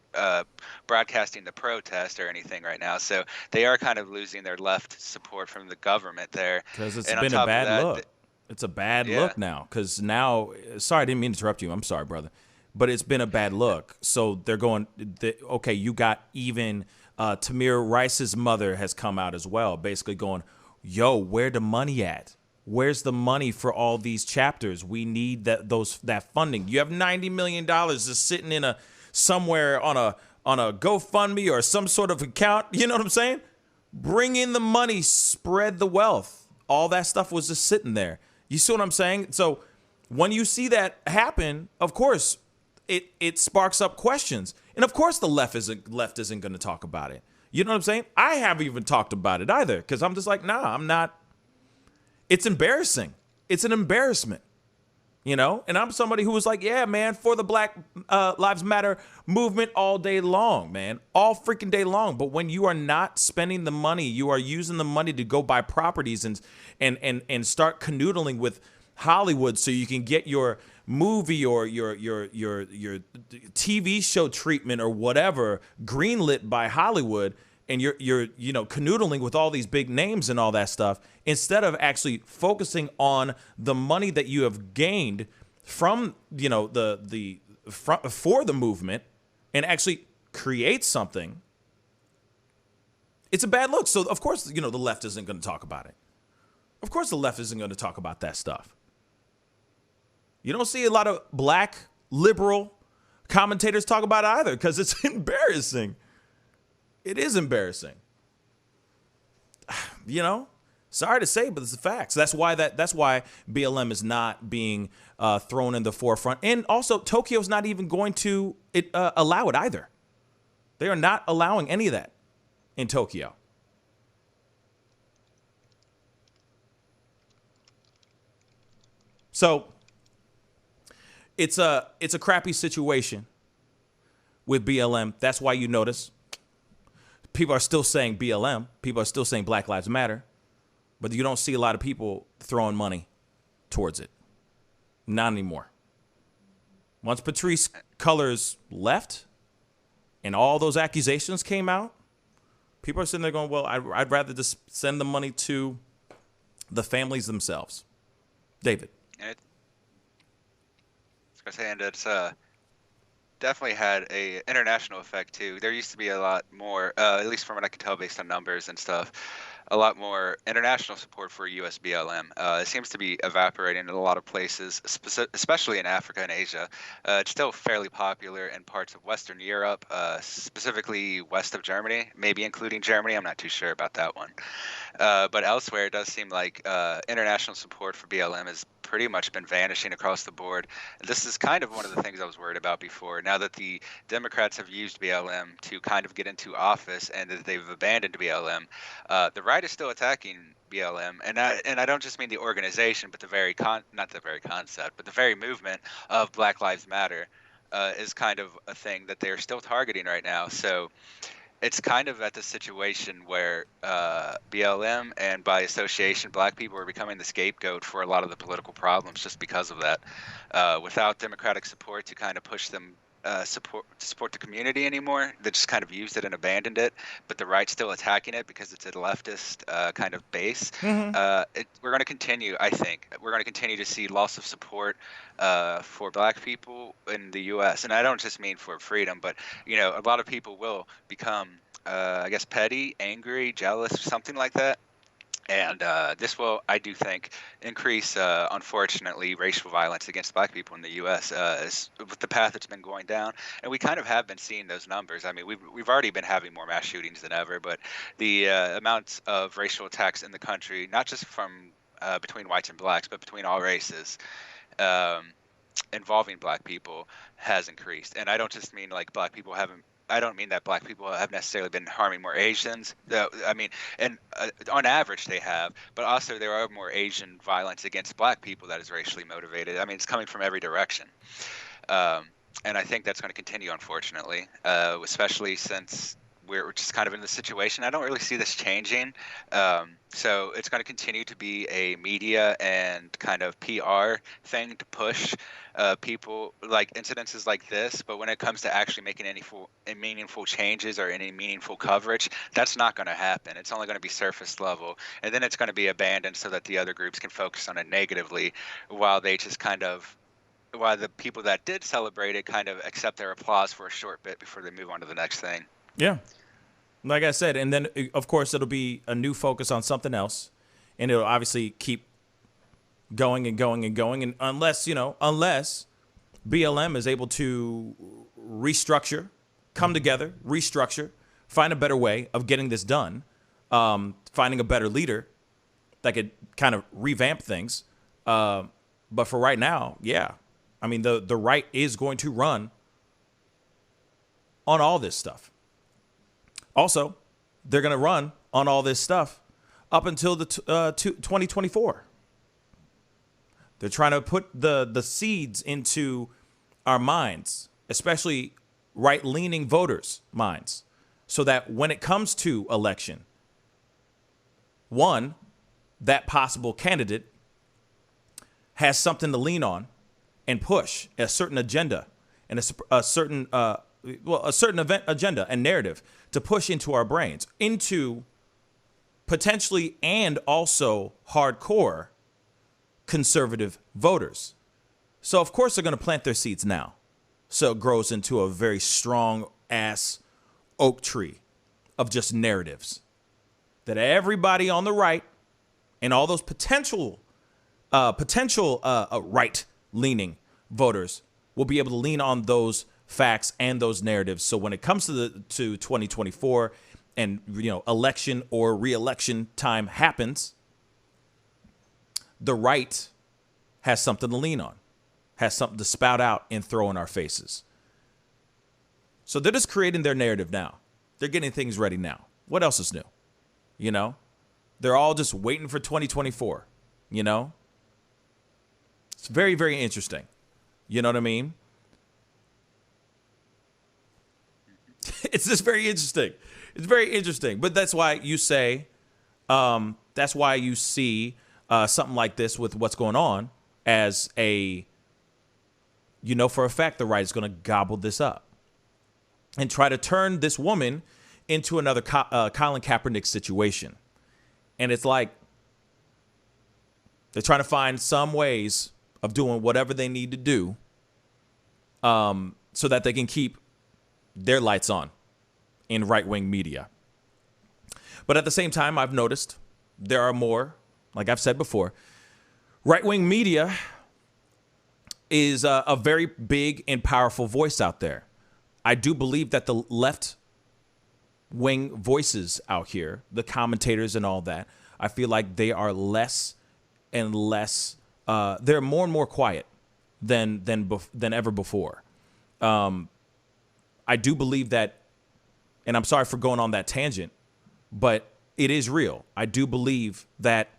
broadcasting the protest or anything right now. So they are kind of losing their left support from the government there. Because it's been a bad look. It's a bad look now. Because now, sorry, I didn't mean to interrupt you. I'm sorry, brother. But it's been a bad look. So they're going, okay, you got even Tamir Rice's mother has come out as well, basically going, yo, where the money at? Where's the money for all these chapters? We need that funding. You have $90 million just sitting in somewhere on a GoFundMe or some sort of account. You know what I'm saying? Bring in the money, spread the wealth. All that stuff was just sitting there. You see what I'm saying? So when you see that happen, of course, it sparks up questions. And of course the left isn't going to talk about it. You know what I'm saying? I haven't even talked about it either, because I'm just like, nah, I'm not. It's embarrassing. It's an embarrassment, you know? And I'm somebody who was like, yeah, man, for the Black Lives Matter movement all day long, man, all freaking day long. But when you are not spending the money, you are using the money to go buy properties and start canoodling with Hollywood so you can get your movie or your TV show treatment or whatever greenlit by Hollywood. And you're canoodling with all these big names and all that stuff, instead of actually focusing on the money that you have gained from, you know, for the movement, and actually create something. It's a bad look. So of course, you know, the left isn't going to talk about it. Of course, the left isn't going to talk about that stuff. You don't see a lot of black liberal commentators talk about it either, because it's embarrassing. It is embarrassing. You know, sorry to say, but it's the facts. That's why BLM is not being thrown in the forefront. And also, Tokyo's not even going to allow it either. They are not allowing any of that in Tokyo. So it's a crappy situation with BLM. That's why you notice people are still saying BLM. People are still saying Black Lives Matter. But you don't see a lot of people throwing money towards it. Not anymore. Once Patrice Colors left and all those accusations came out, people are sitting there going, well, I'd rather just send the money to the families themselves. David. And it's definitely had a international effect too. There used to be a lot more, at least from what I can tell based on numbers and stuff, a lot more international support for US BLM. It seems to be evaporating in a lot of places, especially in Africa and Asia. It's still fairly popular in parts of Western Europe, specifically west of Germany, maybe including Germany. I'm not too sure about that one. But elsewhere, it does seem like international support for BLM has pretty much been vanishing across the board. This is kind of one of the things I was worried about before. Now that the Democrats have used BLM to kind of get into office and that they've abandoned BLM, the right is still attacking BLM, and I don't just mean the organization, but the very not the very concept, but the very movement of Black Lives Matter is kind of a thing that they're still targeting right now. So it's kind of at the situation where BLM and by association, Black people are becoming the scapegoat for a lot of the political problems just because of that. Without Democratic support to kind of push them support the community anymore, they just kind of used it and abandoned it. But the right's still attacking it because it's a leftist kind of base. We're going to continue, I think. We're going to continue to see loss of support for Black people in the U.S. And I don't just mean for freedom, but a lot of people will become, I guess, petty, angry, jealous, something like that. And this will, I do think, increase, unfortunately, racial violence against Black people in the U.S. With the path it's been going down. And we kind of have been seeing those numbers. I mean, we've already been having more mass shootings than ever, but the amounts of racial attacks in the country, not just from between whites and blacks, but between all races, involving Black people, has increased. And I don't just mean like Black people haven't. I don't mean that Black people have necessarily been harming more Asians. I mean, and on average they have, but also there are more Asian violence against Black people that is racially motivated. I mean, it's coming from every direction. And I think that's going to continue, unfortunately, especially since we're just kind of in this situation. I don't really see this changing. So it's going to continue to be a media and kind of PR thing to push people like incidences like this. But when it comes to actually making any meaningful changes or any meaningful coverage, that's not going to happen. It's only going to be surface level. And then it's going to be abandoned so that the other groups can focus on it negatively while they just while the people that did celebrate it kind of accept their applause for a short bit before they move on to the next thing. Yeah. Like I said, and then, of course, it'll be a new focus on something else, and it'll obviously keep going and going and going. And unless BLM is able to restructure, come together, restructure, find a better way of getting this done, finding a better leader that could kind of revamp things. But for right now, yeah, I mean, the right is going to run on all this stuff. Also, they're going to run on all this stuff up until the 2024. They're trying to put the seeds into our minds, especially right-leaning voters' minds, so that when it comes to election, one, that possible candidate has something to lean on and push a certain agenda and a certain agenda and narrative to push into our brains, into potentially and also hardcore conservative voters. So, of course, they're going to plant their seeds now. So it grows into a very strong ass oak tree of just narratives that everybody on the right and all those potential right-leaning voters will be able to lean on those facts and those narratives. So when it comes to 2024 and election or re-election time happens, the right has something to lean on, has something to spout out and throw in our faces. So they're just creating their narrative now. They're getting things ready now. What else is new? They're all just waiting for 2024. It's very, very interesting. You know what I mean? It's just very interesting. It's very interesting. But that's why you say, that's why you see something like this with what's going on as for a fact, the right is going to gobble this up and try to turn this woman into another Colin Kaepernick situation. And it's like they're trying to find some ways of doing whatever they need to do so that they can keep their lights on in right-wing media. But at the same time, I've noticed there are more, like I've said before, right-wing media is a very big and powerful voice out there. I do believe that the left-wing voices out here, the commentators and all that, I feel like they are less and less, they're more and more quiet than ever before. I do believe that, and I'm sorry for going on that tangent, but it is real. I do believe that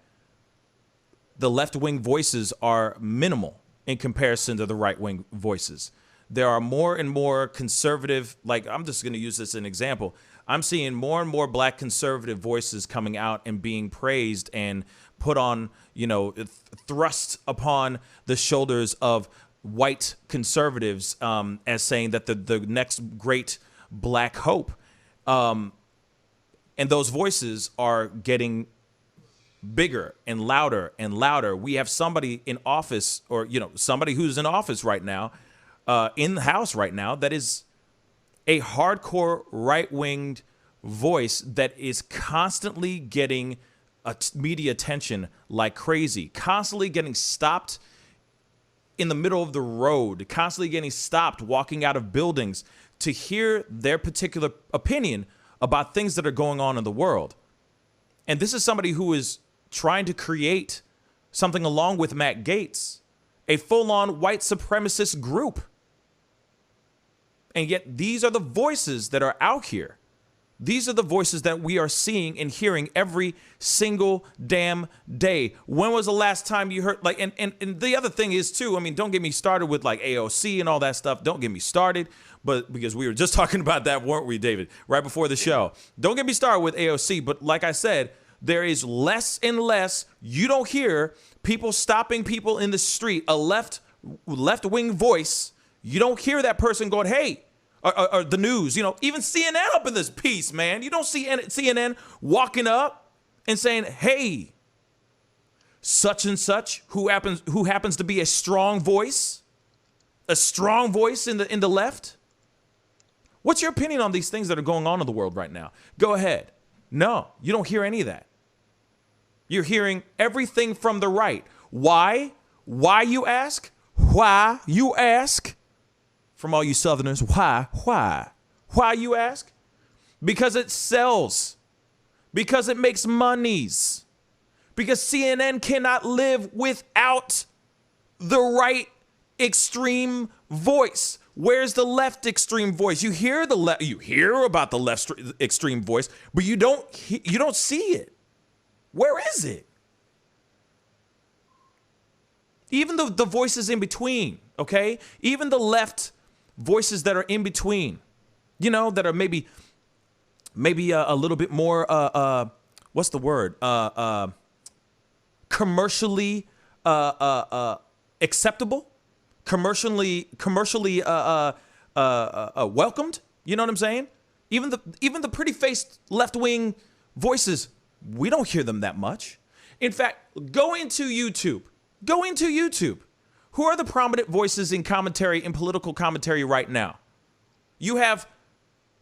the left-wing voices are minimal in comparison to the right-wing voices. There are more and more conservative, like I'm just going to use this as an example. I'm seeing more and more black conservative voices coming out and being praised and put on, thrust upon the shoulders of white conservatives as saying that the next great black hope. And those voices are getting bigger and louder and louder. We have somebody in office, or somebody who's in office right now, in the House right now, that is a hardcore right-winged voice that is constantly getting media attention like crazy, constantly getting stopped in the middle of the road, constantly getting stopped walking out of buildings to hear their particular opinion about things that are going on in the world. And this is somebody who is trying to create something along with Matt Gaetz, a full-on white supremacist group. And yet these are the voices that are out here. These are the voices that we are seeing and hearing every single damn day. When was the last time you heard, and the other thing is too, don't get me started with like AOC and all that stuff. Don't get me started, but because we were just talking about that, weren't we, David, right before the show? Don't get me started with AOC, but like I said, there is less and less. You don't hear people stopping people in the street, a left-wing voice. You don't hear that person going, hey, or the news, even CNN up in this piece, man. You don't see CNN walking up and saying, hey, such and such, who happens to be a strong voice in the left. What's your opinion on these things that are going on in the world right now? Go ahead. No, you don't hear any of that. You're hearing everything from the right. Why? Why, you ask? Why, you ask? From all you Southerners, why? Why, you ask? Because it sells. Because it makes monies. Because CNN cannot live without the right extreme voice. Where's the left extreme voice? You hear about the left extreme voice, but you don't see it. Where is it? Even the voices in between, okay? Even the left voices that are in between, that are maybe a little bit more, what's the word? Commercially acceptable, commercially welcomed. You know what I'm saying? Even the pretty faced left wing voices, we don't hear them that much. In fact, go into YouTube. Who are the prominent voices in commentary, in political commentary right now? You have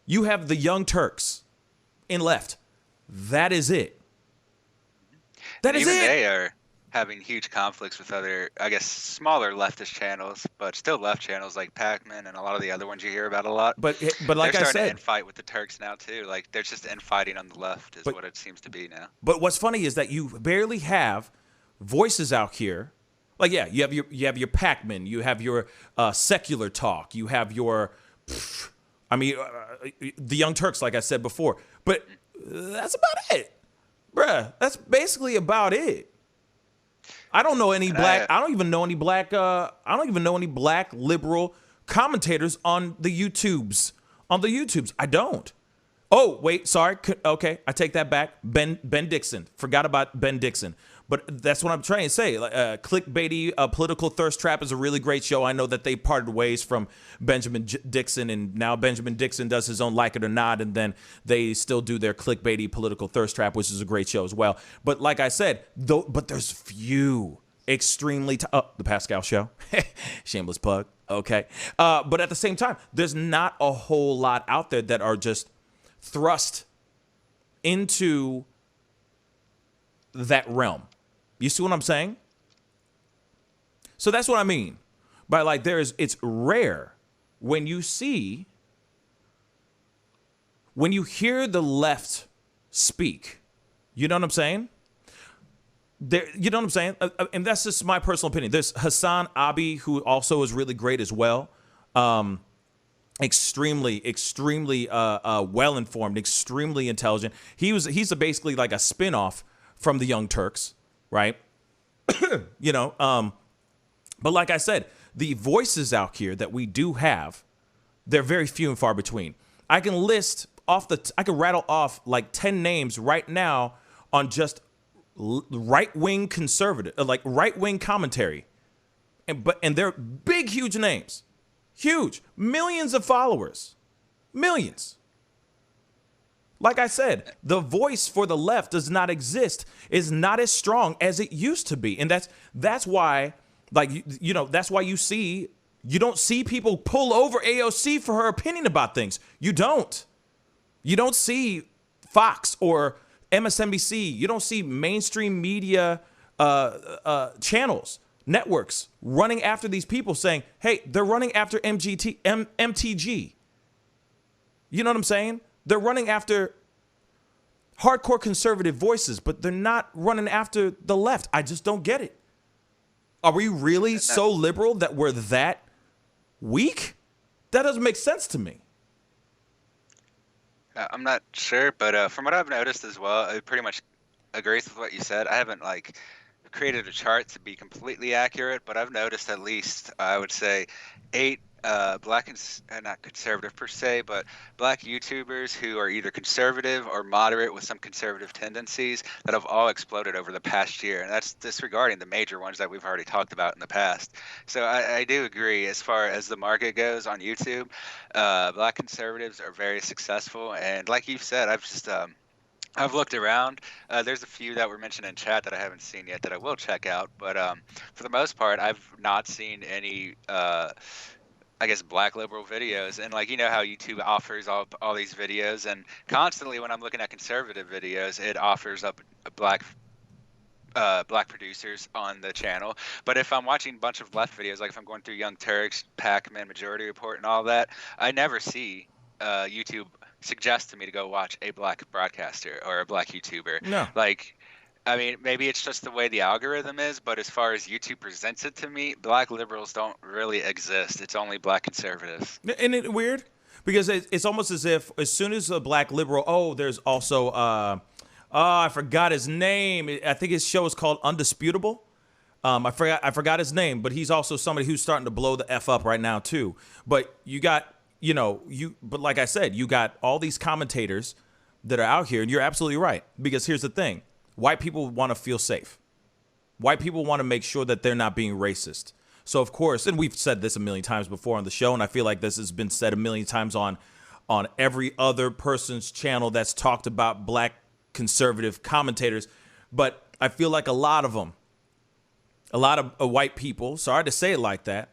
the Young Turks in left. That is it. Even they are having huge conflicts with other, I guess, smaller leftist channels, but still left channels like Pac-Man and a lot of the other ones you hear about a lot. But like they're I starting said, to infight with the Turks now too. Like they're just infighting on the left is what it seems to be now. But what's funny is that you barely have voices out here. Like, yeah, you have your Pac-Man, you have your secular talk, you have your, the Young Turks, like I said before. But that's about it, bruh. That's basically about it. I don't know any black. I don't even know any black liberal commentators on the YouTubes. I don't. Oh wait, sorry. Okay, I take that back. Ben Dixon. Forgot about Ben Dixon. But that's what I'm trying to say. Clickbaity Political Thirst Trap is a really great show. I know that they parted ways from Benjamin Dixon, and now Benjamin Dixon does his own Like It or Not, and then they still do their Clickbaity Political Thirst Trap, which is a great show as well. But like I said, but there's few extremely the Pascal Show, shameless plug. Okay. But at the same time, there's not a whole lot out there that are just thrust into that realm. You see what I'm saying? So that's what I mean by like it's rare when you hear the left speak. You know what I'm saying? You know what I'm saying? And that's just my personal opinion. There's Hassan Abi, who also is really great as well. Extremely well informed, extremely intelligent. He's basically like a spinoff from the Young Turks, right? But like I said, the voices out here that we do have, they're very few and far between. I can rattle off like 10 names right now on just right-wing conservative, like right-wing commentary. And they're big, huge names. Huge. Millions of followers. Millions. Like I said, the voice for the left does not exist, is not as strong as it used to be. And that's why, like, that's why you don't see people pull over AOC for her opinion about things. You don't. You don't see Fox or MSNBC. You don't see mainstream media channels, networks running after these people saying, hey, they're running after MTG. You know what I'm saying? They're running after hardcore conservative voices, but they're not running after the left. I just don't get it. Are we really so liberal that we're that weak? That doesn't make sense to me. I'm not sure, but from what I've noticed as well, it pretty much agrees with what you said. I haven't created a chart to be completely accurate, but I've noticed at least, I would say, 8 black and not conservative per se, but black YouTubers who are either conservative or moderate with some conservative tendencies that have all exploded over the past year. And that's disregarding the major ones that we've already talked about in the past. So I do agree, as far as the market goes on YouTube, black conservatives are very successful. And like you've said, I've looked around. There's a few that were mentioned in chat that I haven't seen yet that I will check out. But for the most part, I've not seen any black liberal videos. And how YouTube offers all these videos, and constantly when I'm looking at conservative videos, it offers up black producers on the channel. But if I'm watching a bunch of left videos, like if I'm going through Young Turks, Pac-Man, Majority Report, and all that, I never see YouTube suggest to me to go watch a black broadcaster or a black YouTuber. No. Maybe it's just the way the algorithm is, but as far as YouTube presents it to me, black liberals don't really exist. It's only black conservatives. Isn't it weird? Because it's almost as if as soon as a black liberal, there's also, I forgot his name. I think his show is called Undisputable. I forgot his name, but he's also somebody who's starting to blow the F up right now too. But you got, but like I said, you got all these commentators that are out here, and you're absolutely right. Because here's the thing. White people want to feel safe. White people want to make sure that they're not being racist. So, of course, and we've said this a million times before on the show, and I feel like this has been said a million times on every other person's channel that's talked about black conservative commentators. But I feel like a lot of white people, sorry to say it like that,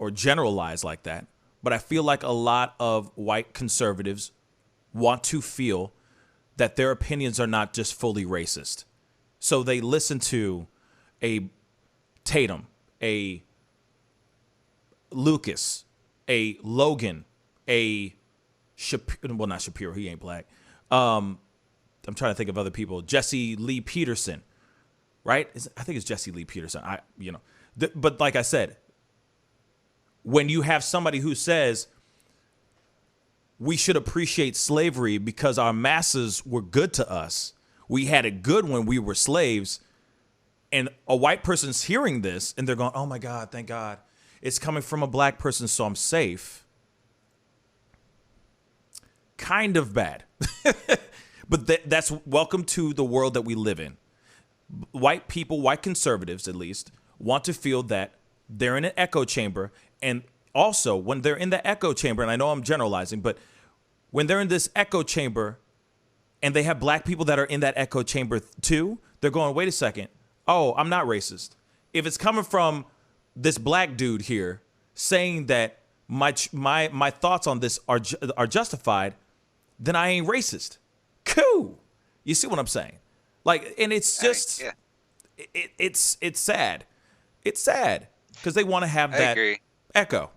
or generalize like that, but I feel like a lot of white conservatives want to feel that their opinions are not just fully racist. So they listen to a Tatum, a Lucas, a Logan, a Shapiro, well, not Shapiro, he ain't black. I'm trying to think of other people. Jesse Lee Peterson, right? I think it's Jesse Lee Peterson. But like I said, when you have somebody who says, we should appreciate slavery because our masters were good to us. We had it good when we were slaves. And a white person's hearing this and they're going, oh my God, thank God. It's coming from a black person, so I'm safe. Kind of bad. But that's welcome to the world that we live in. White people, white conservatives at least, want to feel that they're in an echo chamber. And also, when they're in the echo chamber, and I know I'm generalizing, but when they're in this echo chamber and they have black people that are in that echo chamber too, they're going, wait a second. Oh, I'm not racist. If it's coming from this black dude here saying that my thoughts on this are justified, then I ain't racist. Cool. You see what I'm saying? Like, and it's just, it's sad. It's sad because they want to have that echo.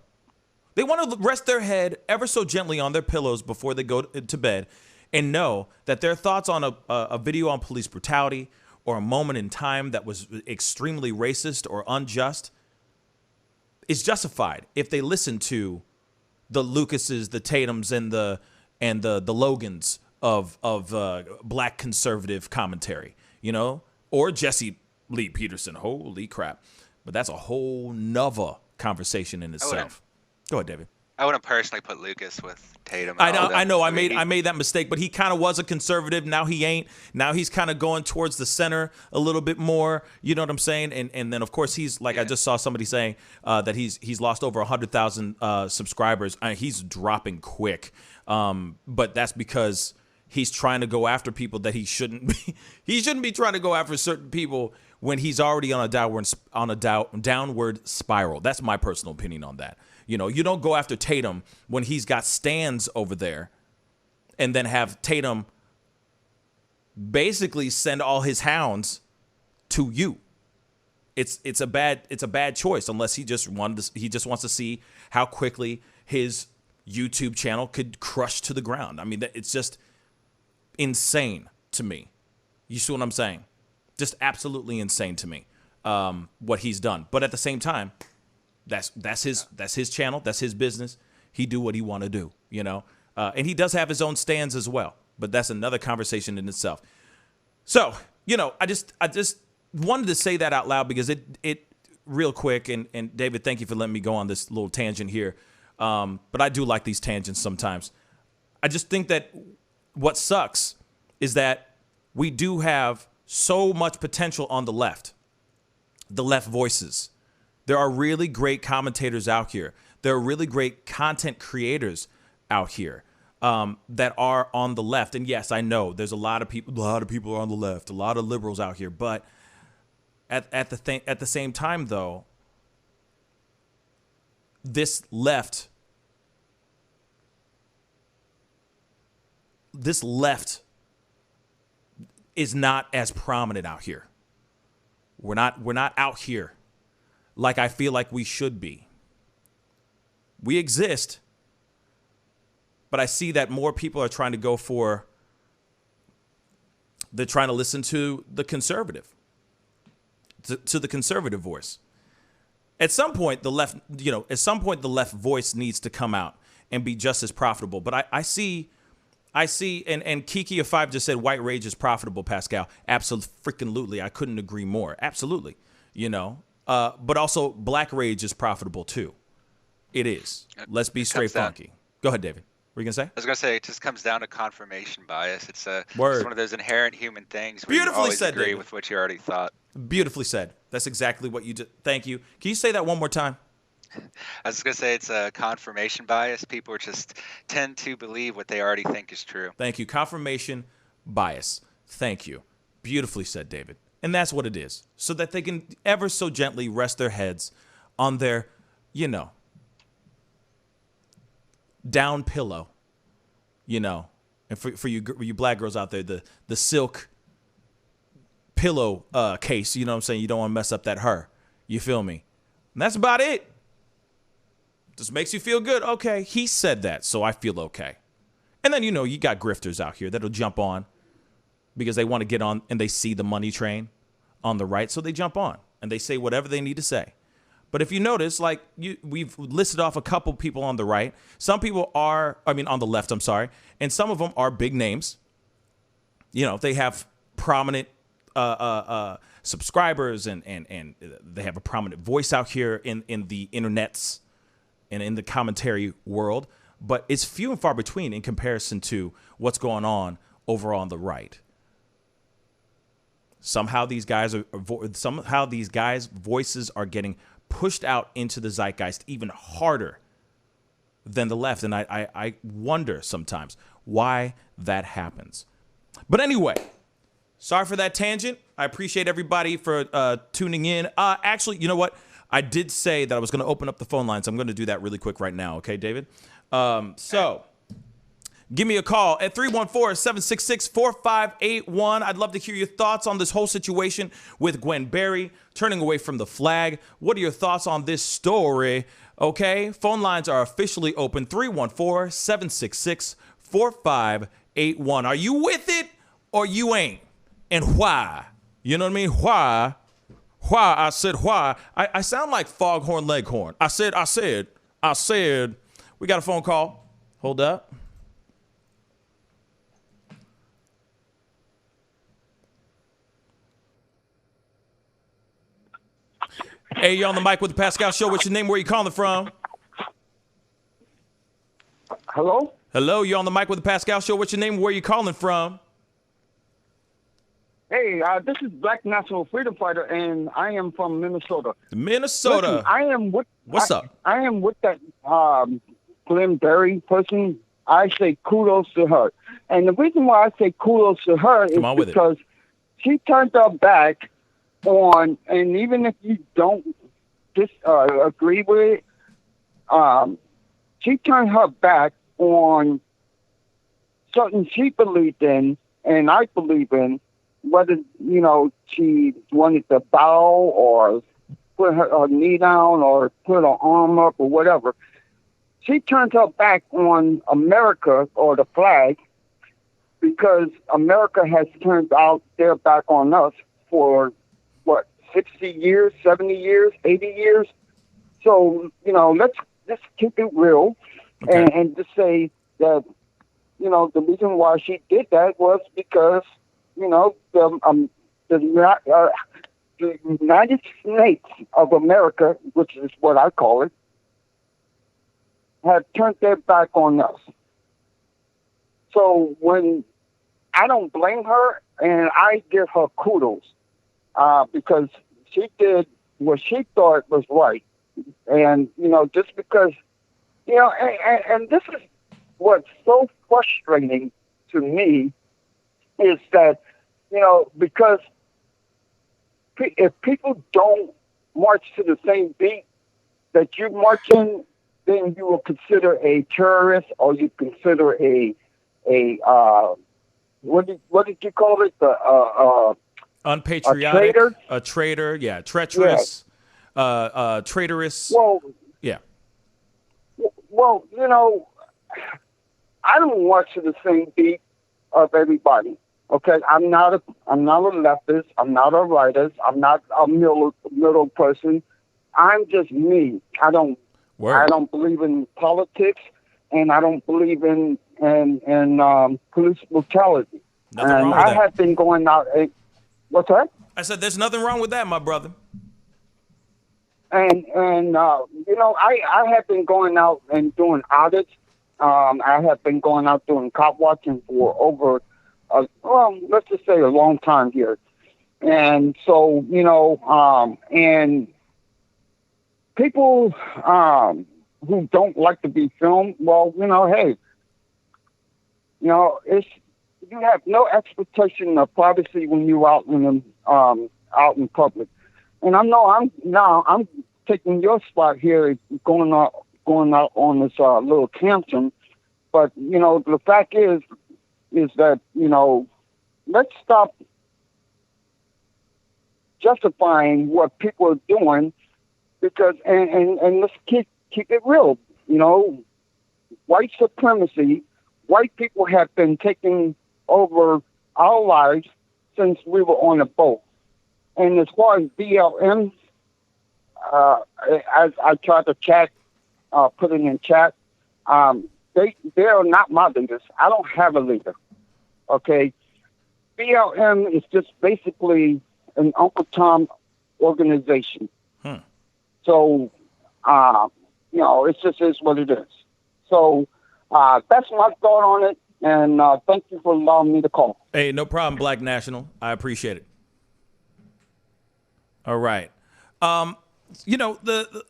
They want to rest their head ever so gently on their pillows before they go to bed and know that their thoughts on a video on police brutality or a moment in time that was extremely racist or unjust is justified if they listen to the Lucases, the Tatums, and the Logans of black conservative commentary, you know, or Jesse Lee Peterson. Holy crap! But that's a whole nother conversation in itself. Go ahead, David. I wouldn't personally put Lucas with Tatum. I know. I made that mistake, but he kind of was a conservative. Now he ain't. Now he's kind of going towards the center a little bit more. You know what I'm saying? And then of course he's like, I just saw somebody saying that he's lost over 100,000 subscribers. He's dropping quick, but that's because he's trying to go after people that he shouldn't be. He shouldn't be trying to go after certain people when he's already on a downward spiral. That's my personal opinion on that. You know, you don't go after Tatum when he's got stands over there and then have Tatum basically send all his hounds to you. It's a bad choice unless he just wants to see how quickly his YouTube channel could crush to the ground. I mean, it's just insane to me. You see what I'm saying? Just absolutely insane to me, what he's done. But at the same time, that's his channel. That's his business. He do what he want to do, you know. And he does have his own stands as well. But that's another conversation in itself. So, you know, I just wanted to say that out loud because it real quick. And David, thank you for letting me go on this little tangent here. But I do like these tangents sometimes. I just think that what sucks is that we do have so much potential on the left voices. There are really great commentators out here. There are really great content creators out here that are on the left. And yes, I know there's a lot of people are on the left, a lot of liberals out here. But at the same time, though, this left is not as prominent out here. We're not out here like I feel like we should be. We exist, but I see that more people are trying to go for, they're trying to listen to the conservative, to the conservative voice. At some point, the left voice needs to come out and be just as profitable. But I see, and Kiki of 5 just said white rage is profitable, Pascal. Absolutely. I couldn't agree more. Absolutely. You know, but also black rage is profitable too. It is. Let's be straight funky. Go ahead, David. What are you going to say? I was going to say it just comes down to confirmation bias. It's it's Word. one of those inherent human things where Beautifully you always said, agree David. with what you already thought. Beautifully said. That's exactly what you did. Thank you. Can you say that one more time? I was going to say it's a confirmation bias. People just tend to believe what they already think is true. Thank you. Confirmation bias. Thank you. Beautifully said, David. And that's what it is. So that they can ever so gently rest their heads on their, you know, down pillow, you know. And for you black girls out there, the silk pillow case, you know what I'm saying? You don't want to mess up that her. You feel me? And that's about it. Just makes you feel good. Okay, he said that, so I feel okay. And then, you know, you got grifters out here that'll jump on because they want to get on and they see the money train on the right, so they jump on and they say whatever they need to say. But if you notice, like we've listed off a couple people on the right. Some people are, on the left, I'm sorry. And some of them are big names. You know, they have prominent subscribers and they have a prominent voice out here in the internets and in the commentary world. But it's few and far between in comparison to what's going on over on the right. Somehow these guys' voices are getting pushed out into the zeitgeist even harder than the left. And I wonder sometimes why that happens. But anyway, sorry for that tangent. I appreciate everybody for tuning in. Actually, you know what? I did say that I was going to open up the phone lines. I'm going to do that really quick right now. Okay, David? So give me a call at 314-766-4581. I'd love to hear your thoughts on this whole situation with Gwen Berry turning away from the flag. What are your thoughts on this story? Okay, phone lines are officially open, 314-766-4581. Are you with it or you ain't? And why? You know what I mean? Why? Why? I said why. I sound like Foghorn Leghorn. I said. We got a phone call. Hold up. Hey, you're on the mic with the Pascal Show. What's your name? Where you calling from? Hello? Hello, you're on the mic with the Pascal Show. What's your name? Where you calling from? Hey, this is Black National Freedom Fighter, and I am from Minnesota. Minnesota. Listen, I am with. What's up? I am with that Gwen Berry person. I say kudos to her, and the reason why I say kudos to her is because she turned her back on, and even if you don't agree with it, she turned her back on something she believed in, and I believe in. Whether, she wanted to bow or put her knee down or put her arm up or whatever. She turned her back on America or the flag because America has turned out their back on us for, 60 years, 70 years, 80 years? So, let's keep it real and just say that, the reason why she did that was because the United States of America, which is what I call it, have turned their back on us. So when I don't blame her, and I give her kudos because she did what she thought was right. And, just because, and this is what's so frustrating to me is that, because if people don't march to the same beat that you march in, then you will consider a terrorist, or you consider what did you call it? Unpatriotic, a traitor, yeah, treacherous, traitorous. Well, yeah. Well, I don't march to the same beat of everybody. Okay, I'm not a leftist. I'm not a rightist. I'm not a middle person. I'm just me. I don't believe in politics, and I don't believe in police brutality. Nothing wrong with I that. have been going out. What's that? I said there's nothing wrong with that, my brother. And I have been going out and doing audits. I have been going out doing cop watching for over, let's just say a long time here. And so, and people who don't like to be filmed, well, hey, you have no expectation of privacy when you're out in public. And I'm taking your spot here, going out on this little tangent. But the fact is that let's stop justifying what people are doing, because and let's keep it real. White supremacy, white people have been taking over our lives since we were on a boat. And as far as BLM, as I tried to put it in chat, they are not my leaders. I don't have a leader. Okay, BLM is just basically an Uncle Tom organization. So, it just is what it is. So that's my thought on it. And thank you for allowing me to call. Hey, no problem, Black National. I appreciate it. All right.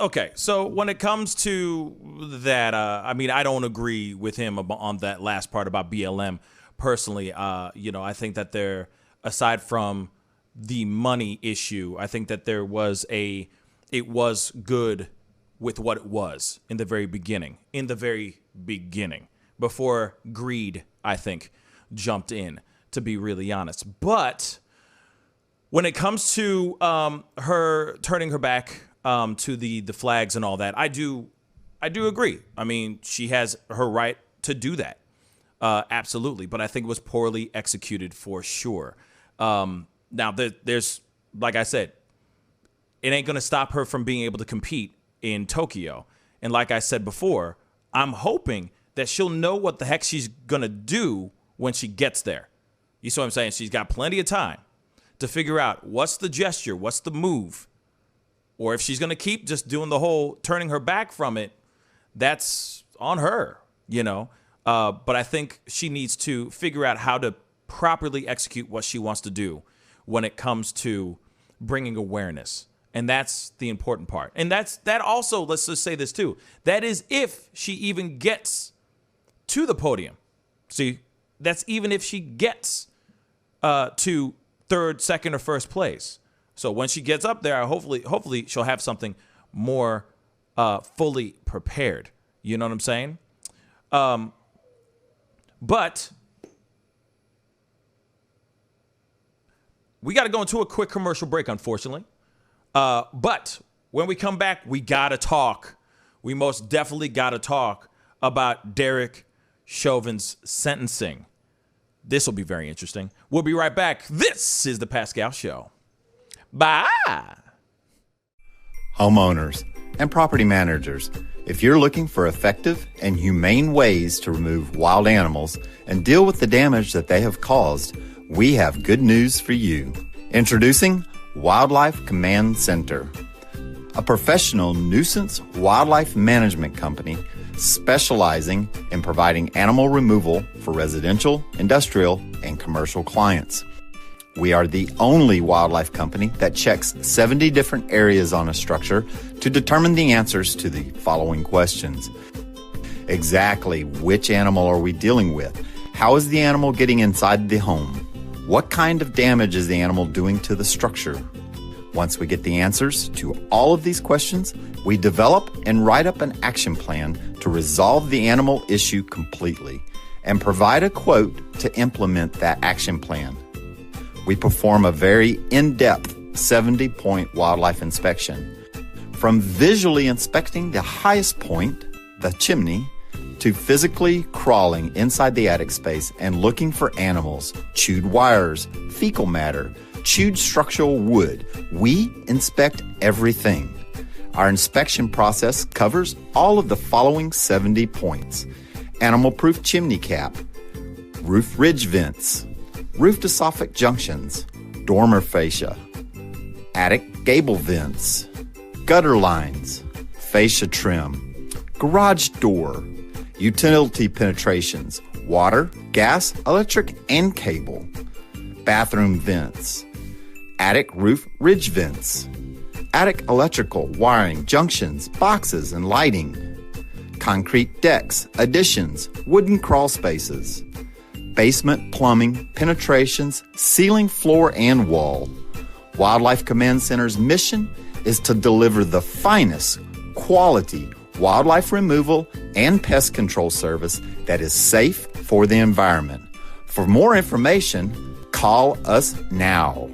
Okay. So when it comes to that, I don't agree with him on that last part about BLM personally. I think that aside from the money issue, I think that there was a it was good with what it was in the very beginning. Before greed, I think, jumped in, to be really honest. But when it comes to her turning her back to the flags and all that, I do agree. I mean, she has her right to do that. Absolutely. But I think it was poorly executed for sure. Now, there's, like I said, it ain't going to stop her from being able to compete in Tokyo. And like I said before, I'm hoping that she'll know what the heck she's going to do when she gets there. You see what I'm saying? She's got plenty of time to figure out what's the gesture, what's the move. Or if she's going to keep just doing the whole turning her back from it, that's on her, you know. But I think she needs to figure out how to properly execute what she wants to do when it comes to bringing awareness. And that's the important part. And that also, let's just say this too, that is if she even gets to the podium. See, that's even if she gets to third, second, or first place. So when she gets up there, hopefully she'll have something more fully prepared. You know what I'm saying? But we got to go into a quick commercial break, unfortunately. But when we come back, we got to talk. We most definitely got to talk about Derek Chauvin's sentencing. This will be very interesting. We'll be right back. This is The Pascal Show. Bye. Homeowners and property managers, if you're looking for effective and humane ways to remove wild animals and deal with the damage that they have caused, we have good news for you. Introducing Wildlife Command Center, a professional nuisance wildlife management company specializing in providing animal removal for residential, industrial, and commercial clients. We are the only wildlife company that checks 70 different areas on a structure to determine the answers to the following questions. Exactly which animal are we dealing with? How is the animal getting inside the home? What kind of damage is the animal doing to the structure? Once we get the answers to all of these questions, we develop and write up an action plan to resolve the animal issue completely and provide a quote to implement that action plan. We perform a very in-depth 70-point wildlife inspection. From visually inspecting the highest point, the chimney, to physically crawling inside the attic space and looking for animals, chewed wires, fecal matter, chewed structural wood. We inspect everything. Our inspection process covers all of the following 70 points: animal-proof chimney cap, roof ridge vents, roof to soffit junctions, dormer fascia, attic gable vents, gutter lines, fascia trim, garage door, utility penetrations, water, gas, electric, and cable, bathroom vents, attic roof ridge vents, attic electrical, wiring, junctions, boxes, and lighting, concrete decks, additions, wooden crawl spaces, basement plumbing, penetrations, ceiling, floor, and wall. Wildlife Command Center's mission is to deliver the finest quality wildlife removal and pest control service that is safe for the environment. For more information, call us now.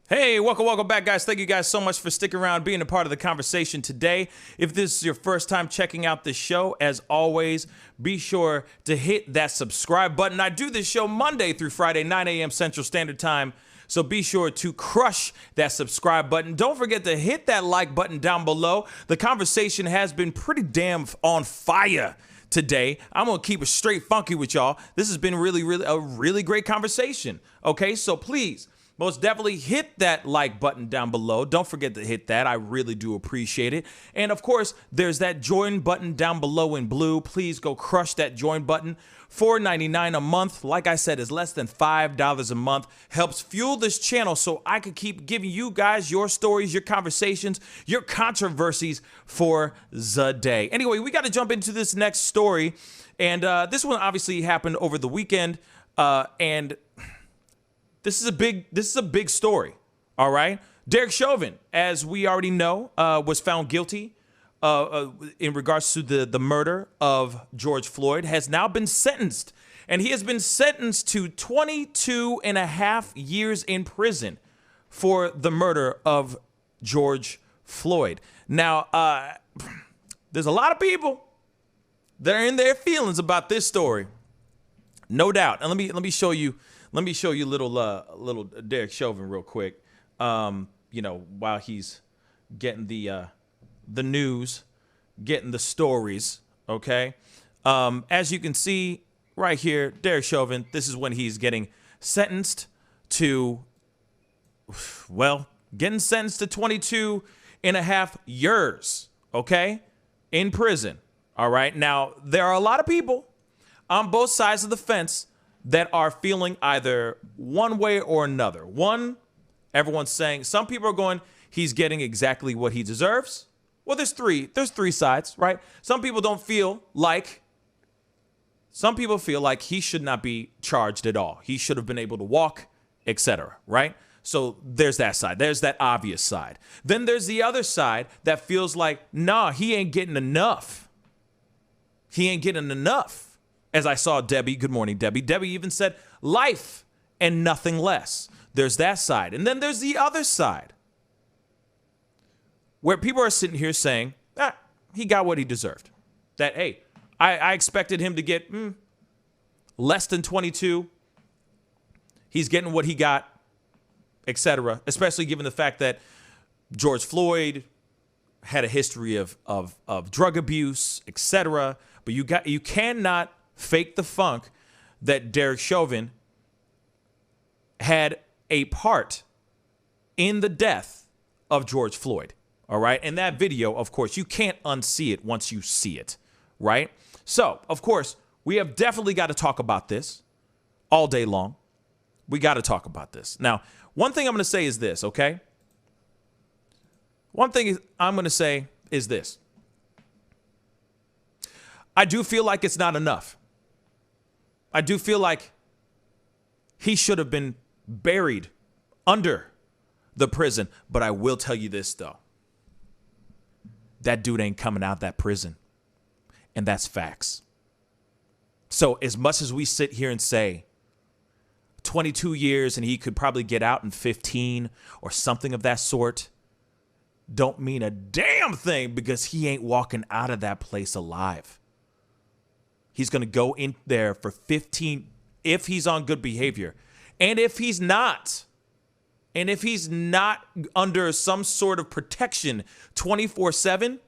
Hey, welcome back, guys. Thank you guys so much for sticking around, being a part of the conversation today. If this is your first time checking out this show, as always, be sure to hit that subscribe button. I do this show Monday through Friday, 9 a.m. Central Standard Time, so be sure to crush that subscribe button. Don't forget to hit that like button down below. The conversation has been pretty damn on fire today. I'm going to keep it straight funky with y'all. This has been really a really great conversation, okay? So please, most definitely hit that like button down below. Don't forget to hit that. I really do appreciate it. And of course, there's that join button down below in blue. Please go crush that join button. $4.99 a month, like I said, is less than $5 a month. Helps fuel this channel so I can keep giving you guys your stories, your conversations, your controversies for the day. Anyway, we got to jump into this next story. And this one obviously happened over the weekend. And this is a big story. All right. Derek Chauvin, as we already know, was found guilty in regards to the murder of George Floyd, has now been sentenced. And he has been sentenced to 22 and a half years in prison for the murder of George Floyd. Now, there's a lot of people that are in their feelings about this story, no doubt. And let me show you little Derek Chauvin real quick. While he's getting the news, getting the stories. Okay, as you can see right here, Derek Chauvin. This is when he's getting sentenced to, getting sentenced to 22 and a half years. Okay, in prison. All right. Now, there are a lot of people on both sides of the fence that are feeling either one way or another. Everyone's saying, some people are going, he's getting exactly what he deserves. Well, there's three sides, right? Some people feel like he should not be charged at all. He should have been able to walk, etc., right? So there's that side. There's that obvious side. Then there's the other side that feels like, nah, he ain't getting enough. He ain't getting enough. As I saw Debbie, good morning, Debbie. Debbie even said life and nothing less. There's that side. And then there's the other side where people are sitting here saying, he got what he deserved. That, hey, I expected him to get less than 22. He's getting what he got, etc. Especially given the fact that George Floyd had a history of drug abuse, etc. But you cannot fake the funk that Derek Chauvin had a part in the death of George Floyd. All right. And that video, of course, you can't unsee it once you see it. Right. So, of course, we have definitely got to talk about this all day long. We got to talk about this. Now, one thing I'm going to say is this. OK. One thing I'm going to say is this. I do feel like it's not enough. I do feel like he should have been buried under the prison. But I will tell you this, though. That dude ain't coming out of that prison. And that's facts. So as much as we sit here and say 22 years and he could probably get out in 15 or something of that sort, don't mean a damn thing because he ain't walking out of that place alive. He's going to go in there for 15 if he's on good behavior. And if he's not under some sort of protection 24/7,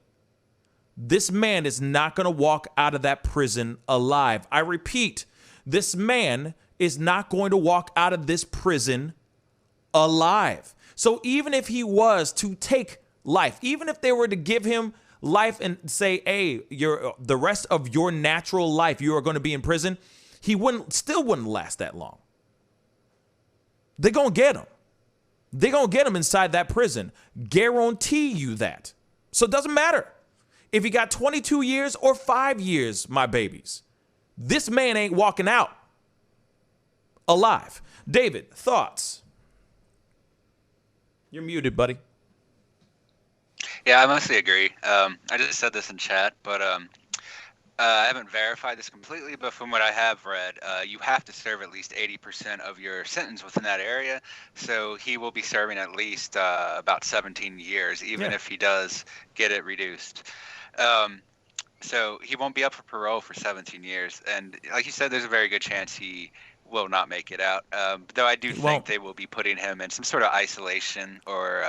this man is not going to walk out of that prison alive. I repeat, this man is not going to walk out of this prison alive. So even if he was to take life, even if they were to give him life and say, hey, the rest of your natural life, you are going to be in prison, he still wouldn't last that long. They're going to get him. They're going to get him inside that prison. Guarantee you that. So it doesn't matter if he got 22 years or 5 years, my babies. This man ain't walking out alive. David, thoughts? You're muted, buddy. Yeah, I mostly agree. I just said this in chat, but I haven't verified this completely, but from what I have read, you have to serve at least 80% of your sentence within that area. So he will be serving at least about 17 years, even if he does get it reduced. So he won't be up for parole for 17 years. And like you said, there's a very good chance he will not make it out. Though I do think they will be putting him in some sort of isolation or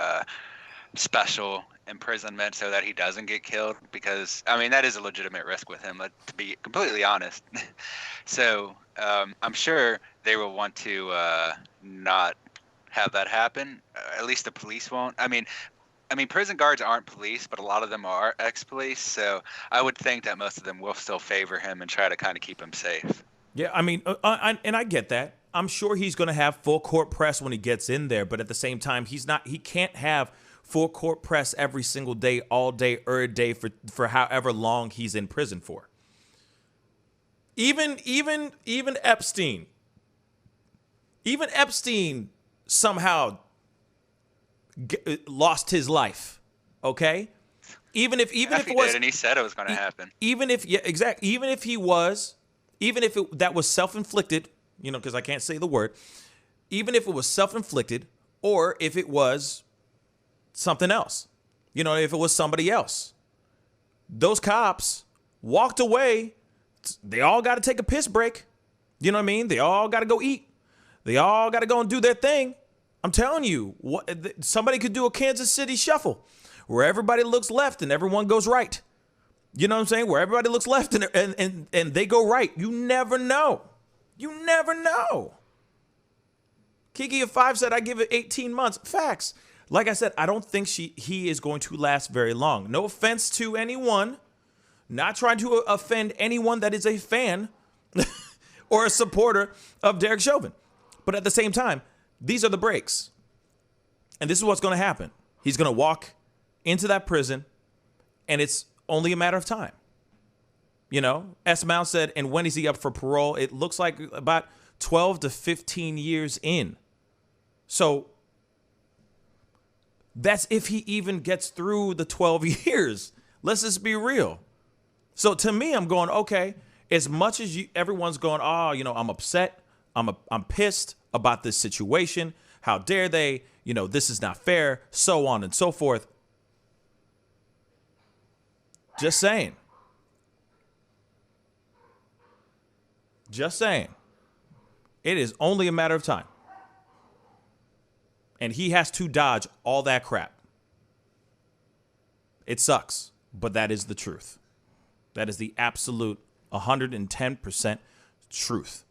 special imprisonment so that he doesn't get killed, because I mean that is a legitimate risk with him, to be completely honest. So I'm sure they will want to not have that happen. At least the police won't. I mean prison guards aren't police, but a lot of them are ex-police, so I would think that most of them will still favor him and try to kind of keep him safe. Yeah, I mean, and I get that. I'm sure he's going to have full court press when he gets in there, but at the same time, he can't have full court press every single day, all day, every day for however long he's in prison for. Even Epstein Even Epstein somehow lost his life. Okay? Even if He it was, did, and he said it was going to happen. even if that was self-inflicted, because I can't say the word, even if it was self-inflicted, or if it was something else, if it was somebody else, those cops walked away. They all got to take a piss break. You know what I mean? They all got to go eat. They all got to go and do their thing. I'm telling you, somebody could do a Kansas City shuffle where everybody looks left and everyone goes right. You know what I'm saying? Where everybody looks left and they go right. You never know. You never know. Kiki of 5 said, I give it 18 months. Facts. Like I said, I don't think he is going to last very long. No offense to anyone. Not trying to offend anyone that is a fan or a supporter of Derek Chauvin. But at the same time, these are the breaks. And this is what's going to happen. He's going to walk into that prison, and it's only a matter of time. S. Mount said, and when is he up for parole? It looks like about 12 to 15 years in. So that's if he even gets through the 12 years. Let's just be real. So to me, I'm going, okay, as much as everyone's going, I'm upset. I'm pissed about this situation. How dare they? This is not fair, so on and so forth. Just saying. Just saying. It is only a matter of time. And he has to dodge all that crap. It sucks, but that is the truth. That is the absolute 110% truth.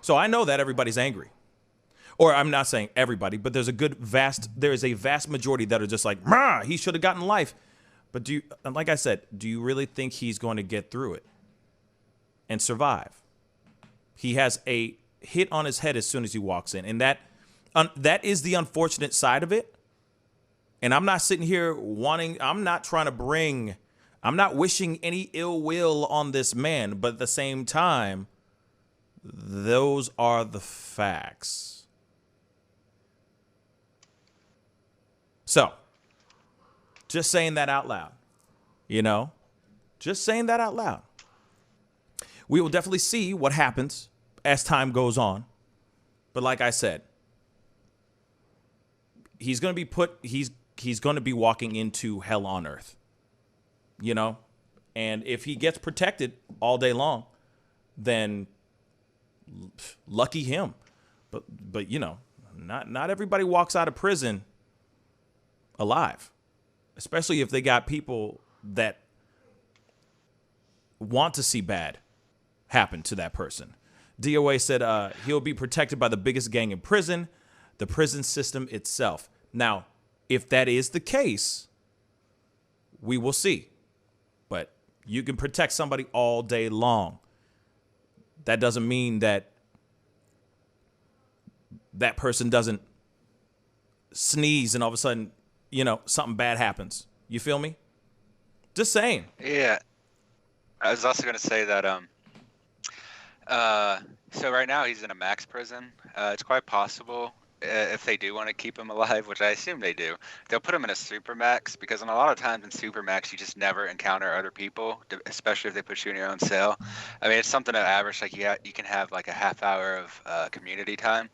So I know that everybody's angry. Or I'm not saying everybody, but there is a vast majority that are just like, he should have gotten life. But like I said, do you really think he's going to get through it and survive? He has a hit on his head as soon as he walks in. And that is the unfortunate side of it. And I'm not sitting here I'm not wishing any ill will on this man. But at the same time, those are the facts. So, just saying that out loud, just saying that out loud. We will definitely see what happens as time goes on. But like I said, he's going to be walking into hell on earth, and if he gets protected all day long, then lucky him. But not everybody walks out of prison alive. Especially if they got people that want to see bad happen to that person. DOA said he'll be protected by the biggest gang in prison, the prison system itself. Now, if that is the case, we will see. But you can protect somebody all day long. That doesn't mean that person doesn't sneeze and all of a sudden, something bad happens. You feel me? Just saying. Yeah. I was also going to say that, so right now he's in a max prison. It's quite possible if they do want to keep him alive, which I assume they do, they'll put him in a supermax, because in a lot of times in supermax you just never encounter other people, especially if they put you in your own cell. I mean, it's something to average, like you can have like a half hour of community time.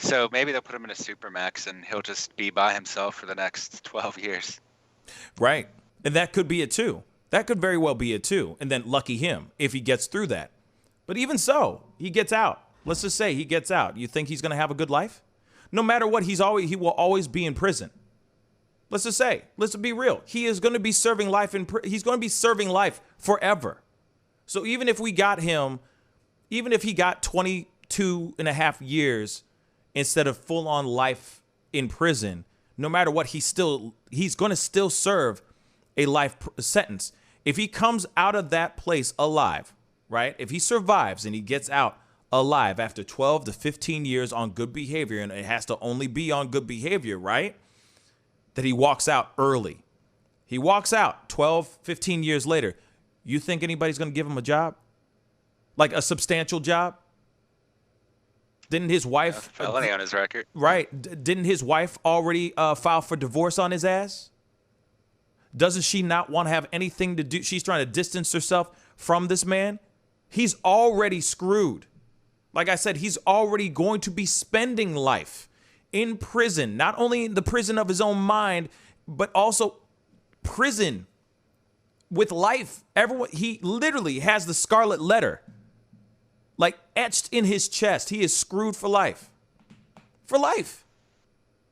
So maybe they'll put him in a supermax and he'll just be by himself for the next 12 years. Right. And that could be it too. That could very well be it too. And then lucky him if he gets through that. But even so, he gets out. Let's just say he gets out. You think he's going to have a good life? No matter what, he will always be in prison. Let's just say, let's be real. He is going to be serving life he's going to be serving life forever. So even if we got him, even if he got 22 and a half years instead of full on life in prison, no matter what, he's going to still serve a life sentence. If he comes out of that place alive, right? If he survives and he gets out alive after 12 to 15 years on good behavior, and it has to only be on good behavior, right? That he walks out early. He walks out 12, 15 years later. You think anybody's going to give him a job? Like a substantial job? Didn't his wife felony on his record? Right? Didn't his wife already file for divorce on his ass? Doesn't she not want to have anything to do? She's trying to distance herself from this man. He's already screwed. Like I said, he's already going to be spending life in prison, not only in the prison of his own mind, but also prison with life. Everyone, he literally has the scarlet letter like etched in his chest. He is screwed for life. For life.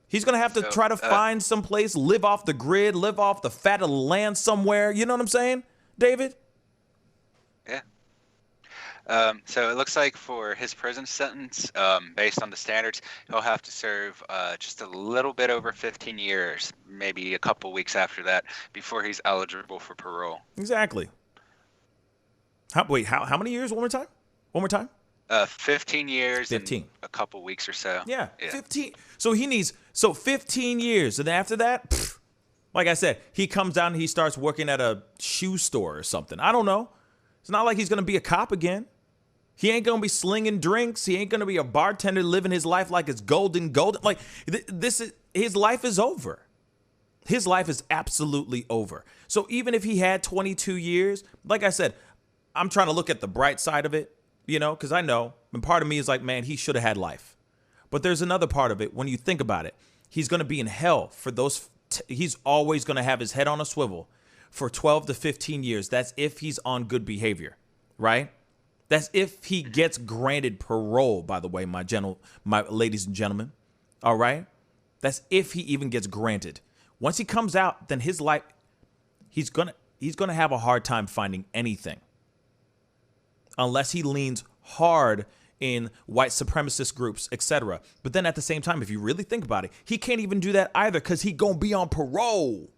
He's going to have to try to find some place, live off the grid, live off the fat of the land somewhere. You know what I'm saying, David? Yeah. So it looks like for his prison sentence, based on the standards, he'll have to serve just a little bit over 15 years, maybe a couple weeks after that, before he's eligible for parole. Exactly. How many years? One more time? 15 years 15. and a couple weeks or so. Yeah, 15. So he needs 15 years. And after that, like I said, he comes down and he starts working at a shoe store or something. I don't know. It's not like he's going to be a cop again. He ain't going to be slinging drinks. He ain't going to be a bartender living his life like it's golden. Like his life is over. His life is absolutely over. So even if he had 22 years, like I said, I'm trying to look at the bright side of it. You know, because I know, and part of me is like, man, he should have had life. But there's another part of it. When you think about it, he's going to be in hell for those. He's always going to have his head on a swivel for 12 to 15 years. That's if he's on good behavior, right? That's if he gets granted parole, by the way, my ladies and gentlemen. All right? That's if he even gets granted. Once he comes out, then his life, he's going to have a hard time finding anything. Unless he leans hard in white supremacist groups, etc. But then at the same time, if you really think about it, he can't even do that either because he gonna be on parole.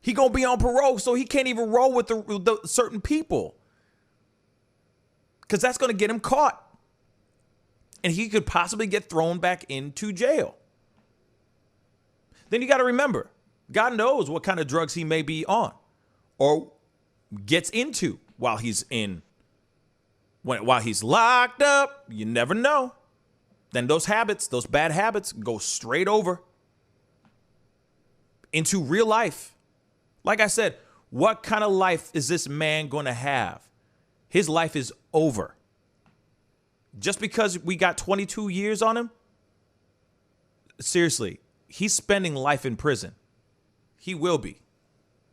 He gonna be on parole, so he can't even roll with the certain people because that's gonna get him caught, and he could possibly get thrown back into jail. Then you got to remember, God knows what kind of drugs he may be on or gets into while he's while he's locked up. You never know. Then those bad habits go straight over into real life. Like I said, what kind of life is this man going to have? His life is over. Just because we got 22 years on him? Seriously, he's spending life in prison. He will be.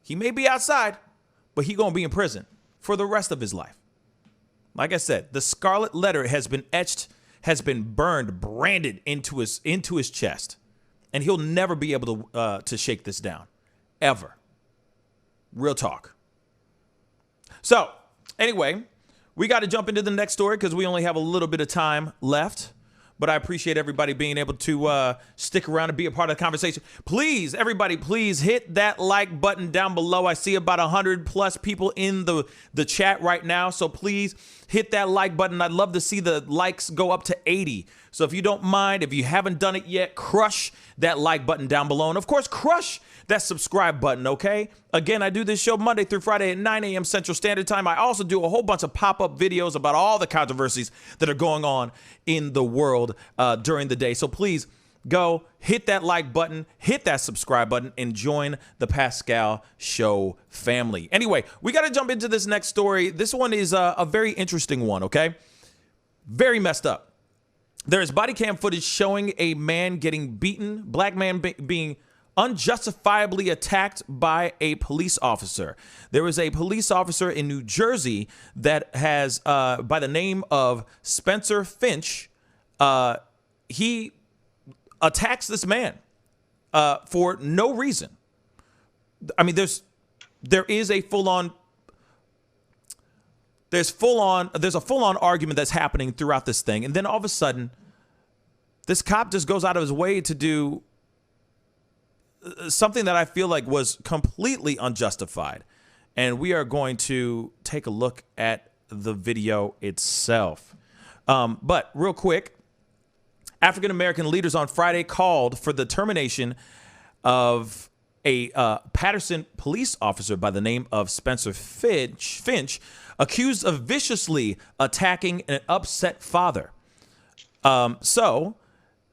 He may be outside, but he's going to be in prison for the rest of his life. Like I said, the scarlet letter has been etched, has been branded into his chest, and he'll never be able to shake this down, ever. Real talk. So, anyway, we got to jump into the next story because we only have a little bit of time left. But I appreciate everybody being able to stick around and be a part of the conversation. Please, everybody, please hit that like button down below. I see about 100 plus people in the chat right now. So please hit that like button. I'd love to see the likes go up to 80. So if you don't mind, if you haven't done it yet, crush that like button down below. And of course, crush that subscribe button, okay? Again, I do this show Monday through Friday at 9 a.m. Central Standard Time. I also do a whole bunch of pop-up videos about all the controversies that are going on in the world during the day. So please go hit that like button, hit that subscribe button, and join the Pascal Show family. Anyway, we got to jump into this next story. This one is a very interesting one, okay? Very messed up. There is body cam footage showing a man getting beaten, black man being unjustifiably attacked by a police officer. There is a police officer in New Jersey that has, by the name of Spencer Finch, he attacks this man for no reason. I mean, there's a full-on argument that's happening throughout this thing, and then all of a sudden, this cop just goes out of his way to do something that I feel like was completely unjustified. And we are going to take a look at the video itself. But real quick, African-American leaders on Friday called for the termination of a Patterson police officer by the name of Spencer Finch, accused of viciously attacking an upset father. So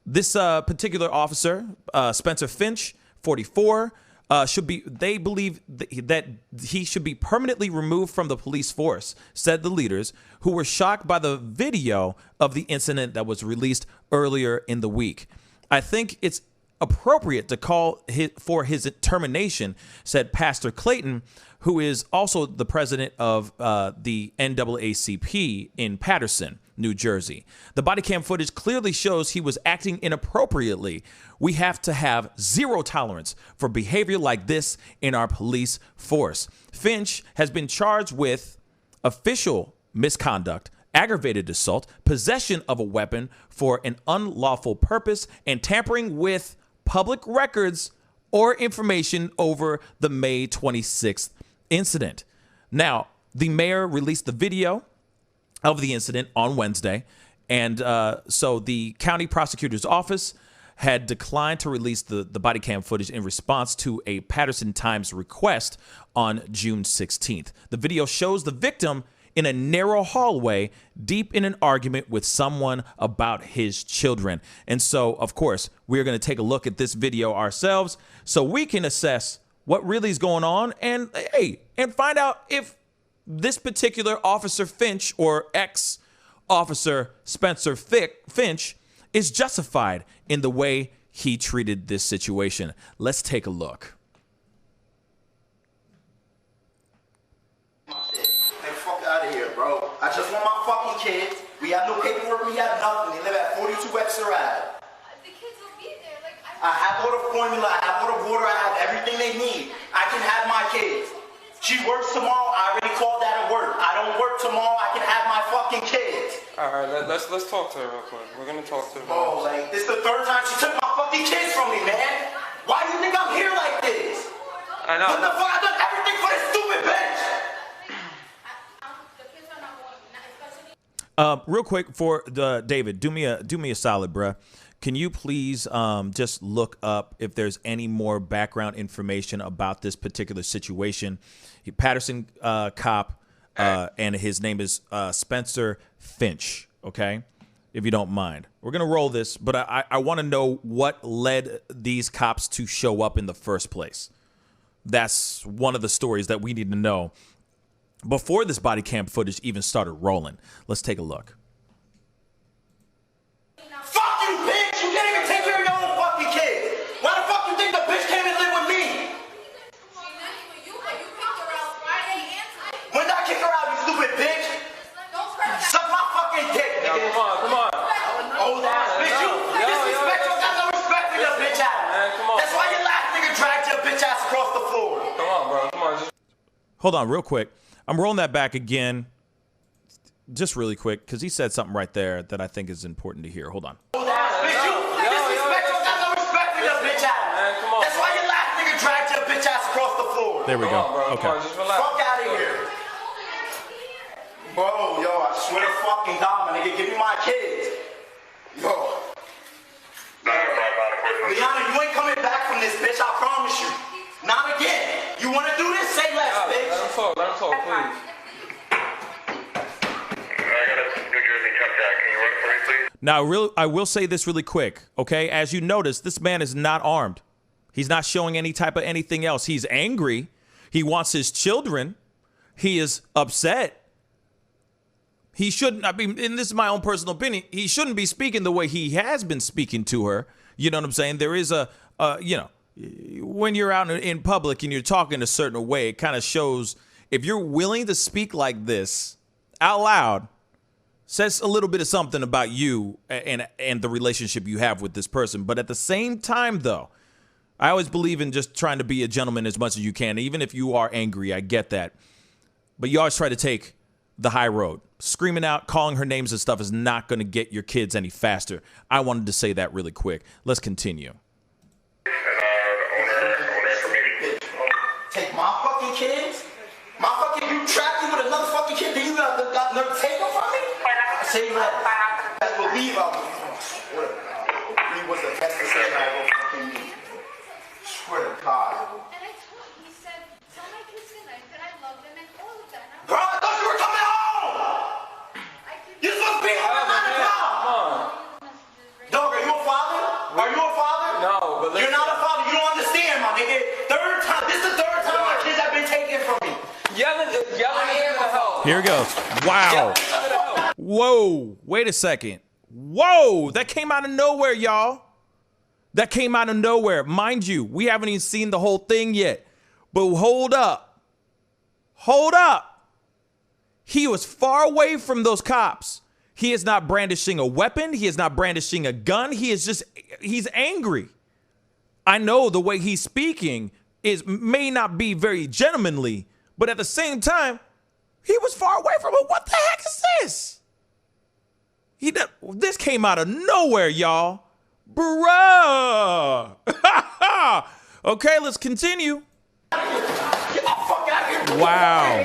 this particular officer, Spencer Finch, 44, they believe that he should be permanently removed from the police force, said the leaders, who were shocked by the video of the incident that was released earlier in the week. I think it's appropriate to call for his termination, said Pastor Clayton, who is also the president of the NAACP in Paterson, New Jersey. The body cam footage clearly shows he was acting inappropriately. We have to have zero tolerance for behavior like this in our police force. Finch has been charged with official misconduct, aggravated assault, possession of a weapon for an unlawful purpose, and tampering with public records or information over the May 26th incident. Now, the mayor released the video of the incident on Wednesday, and so the county prosecutor's office had declined to release the body cam footage in response to a Paterson Times request on June 16th. The video shows the victim in a narrow hallway, deep in an argument with someone about his children. And so, of course, we're going to take a look at this video ourselves so we can assess what really is going on and find out if this particular Officer Finch or ex-Officer Spencer Finch is justified in the way he treated this situation. Let's take a look. Bro, I just want my fucking kids. We have no paperwork, we have nothing. They live at 42 Webster Ave. The kids will be there. Like, I have all the formula, I have all the water, I have everything they need. I can have my kids. She works tomorrow, I already called that at work. I don't work tomorrow, I can have my fucking kids. Alright, let's talk to her real quick. We're gonna talk to her. Oh, like, this is the third time she took my fucking kids from me, man. Why do you think I'm here like this? I know. What the fuck? I've done everything for this stupid bitch. Real quick for David, do me a solid, bruh. Can you please just look up if there's any more background information about this particular situation? Paterson cop, and his name is Spencer Finch. Okay, if you don't mind, we're gonna roll this, but I want to know what led these cops to show up in the first place. That's one of the stories that we need to know before this body cam footage even started rolling. Let's take a look. Fuck you, bitch! You can't even take care of your own fucking kids! Why the fuck you think the bitch came and lived with me? When did I kick her out, you stupid bitch? Suck my fucking dick, nigga! Yo, come on. Old ass bitch, you disrespectful, got no respect for your bitch ass. Man, come on. That's why your last nigga dragged your bitch ass across the floor. Come on, bro. Come on. Hold on, real quick. I'm rolling that back again, just really quick, because he said something right there that I think is important to hear. Hold on. Old ass bitch, you disrespectful, got no respect for your bitch ass. Man, come on. That's why your last nigga dragged your bitch ass across the floor. There we go. Okay. Come on, just relax. Fuck out of here. Bro, yo, I swear to fucking God, my nigga, give me my kids. Yo. Liana, you ain't coming back from this, bitch, I promise you. Not again. You wanna do this? Say less, bitch. Let him talk, please. Now, I will say this really quick, okay? As you notice, this man is not armed. He's not showing any type of anything else. He's angry. He wants his children. He is upset. He shouldn't, I mean, and this is my own personal opinion, he shouldn't be speaking the way he has been speaking to her. You know what I'm saying? There is when you're out in public and you're talking a certain way, it kind of shows, if you're willing to speak like this out loud, says a little bit of something about you and the relationship you have with this person. But at the same time, though, I always believe in just trying to be a gentleman as much as you can. Even if you are angry, I get that. But you always try to take the high road. Screaming out, calling her names and stuff is not going to get your kids any faster. I wanted to say that really quick. Let's continue. Take my fucking kids? My fucking, you trapped me with another fucking kid, then you got never take them from me? Say less. Best believe I swear to God. He was the best decision I ever fucking made. Swear to God. And I told him, he said, tell my kids tonight that I love them and all of that. Bro, I thought you were coming home! You're supposed to be home at 9 o'clock! Here it goes. Wow. Whoa. Wait a second. Whoa. That came out of nowhere, y'all. That came out of nowhere. Mind you, we haven't even seen the whole thing yet. But hold up. Hold up. He was far away from those cops. He is not brandishing a weapon. He is not brandishing a gun. He's angry. I know the way he's speaking may not be very gentlemanly, but at the same time, he was far away from it. What the heck is this? This came out of nowhere, y'all. Bruh. Okay, let's continue. Wow.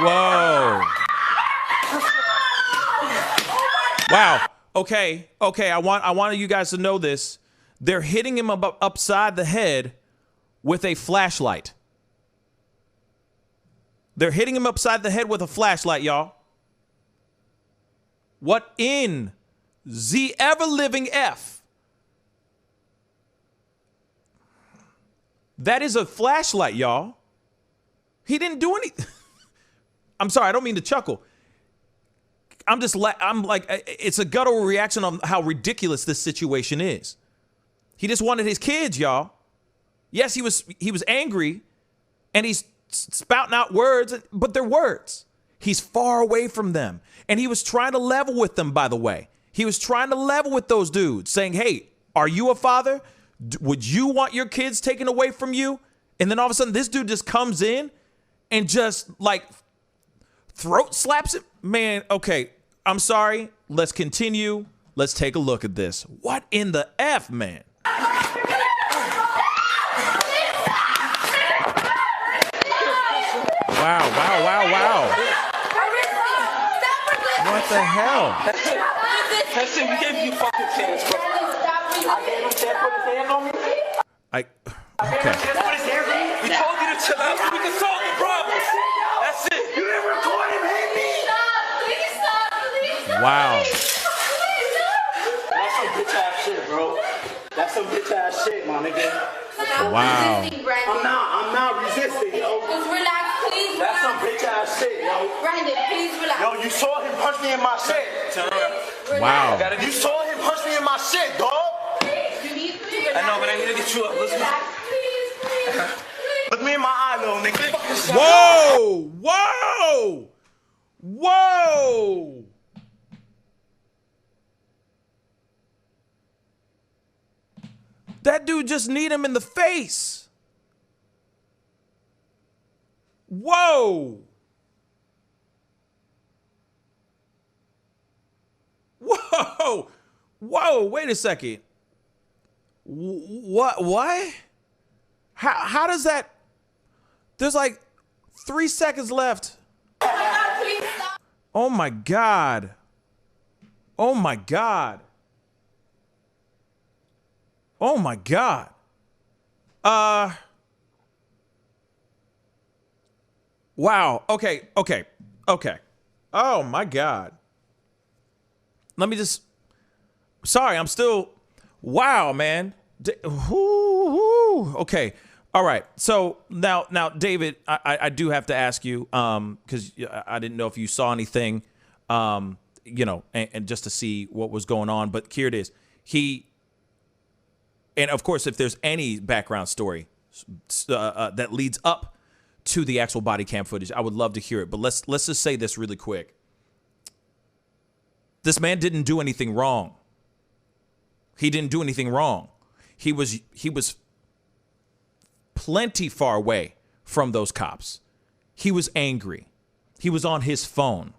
Whoa. Wow. Okay. I want you guys to know this. They're hitting him upside the head with a flashlight. They're hitting him upside the head with a flashlight, y'all. What in the ever-living F? That is a flashlight, y'all. He didn't do anything. I'm sorry, I don't mean to chuckle. I'm like, it's a guttural reaction on how ridiculous this situation is. He just wanted his kids, y'all. Yes, he was angry, and he's spouting out words, but they're words. He's far away from them, and he was trying to level with them, by the way. He was trying to level with those dudes, saying, hey, are you a father? Would you want your kids taken away from you? And then all of a sudden, this dude just comes in and just, like, throat slaps it. Man, okay, I'm sorry. Let's continue. Let's take a look at this. What in the F, man? Wow. What the hell? That's it. We gave you fucking chance, bro. I gave him 10 put his hands on me. Okay. We told you to chill out so we can solve the problem. That's it. You didn't record him hitting me. Please stop. Wow. That's some bitch ass shit, bro. That's some bitch ass shit, my nigga. Wow. I'm not resisting, yo. Just relax, please. That's some bitch ass shit, yo. Brandon, please relax. Yo, you saw him punch me in my shit. Wow. You saw him punch me in my shit, dog. You need to relax. I know, but I need to get you up. Listen. Please. Look me in my eye, little nigga. Whoa. That dude just need him in the face. Whoa. Wait a second. What? How does that? There's like 3 seconds left. Oh my God. Wow. Okay. Oh my God. Let me just. Sorry, I'm still. Wow, man. Okay. All right. So now, David, I do have to ask you, because I didn't know if you saw anything, and just to see what was going on. But here it is. And of course, if there's any background story that leads up to the actual body cam footage, I would love to hear it. But let's just say this really quick. This man didn't do anything wrong. He didn't do anything wrong. He was plenty far away from those cops. He was angry. He was on his phone.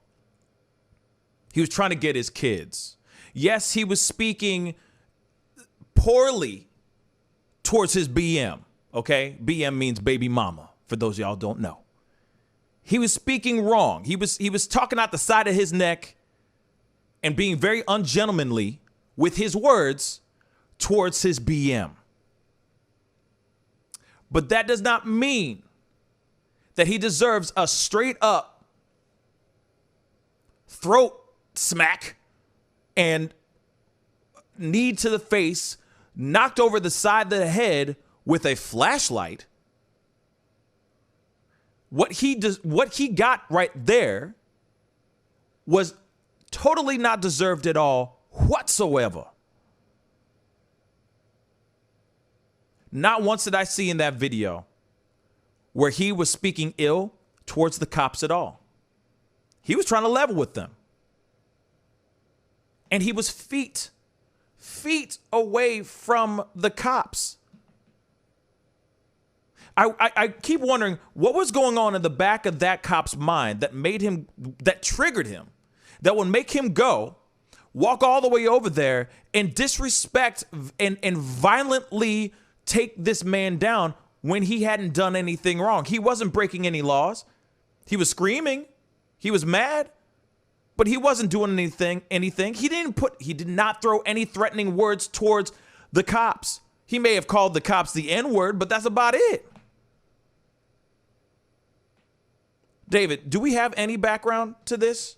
He was trying to get his kids. Yes, he was speaking poorly towards his BM, okay? BM means baby mama, for those of y'all who don't know. He was speaking wrong. He was talking out the side of his neck and being very ungentlemanly with his words towards his BM. But that does not mean that he deserves a straight up throat smack and knee to the face, knocked over the side of the head with a flashlight. What he got right there was totally not deserved at all whatsoever. Not once did I see in that video where he was speaking ill towards the cops at all. He was trying to level with them. And he was feet away from the cops. I keep wondering what was going on in the back of that cop's mind that triggered him, that would make him go, walk all the way over there and disrespect and violently take this man down when he hadn't done anything wrong. He wasn't breaking any laws. He was screaming. He was mad, but he wasn't doing anything. He did not throw any threatening words towards the cops. He may have called the cops the N-word, but that's about it. David, do we have any background to this?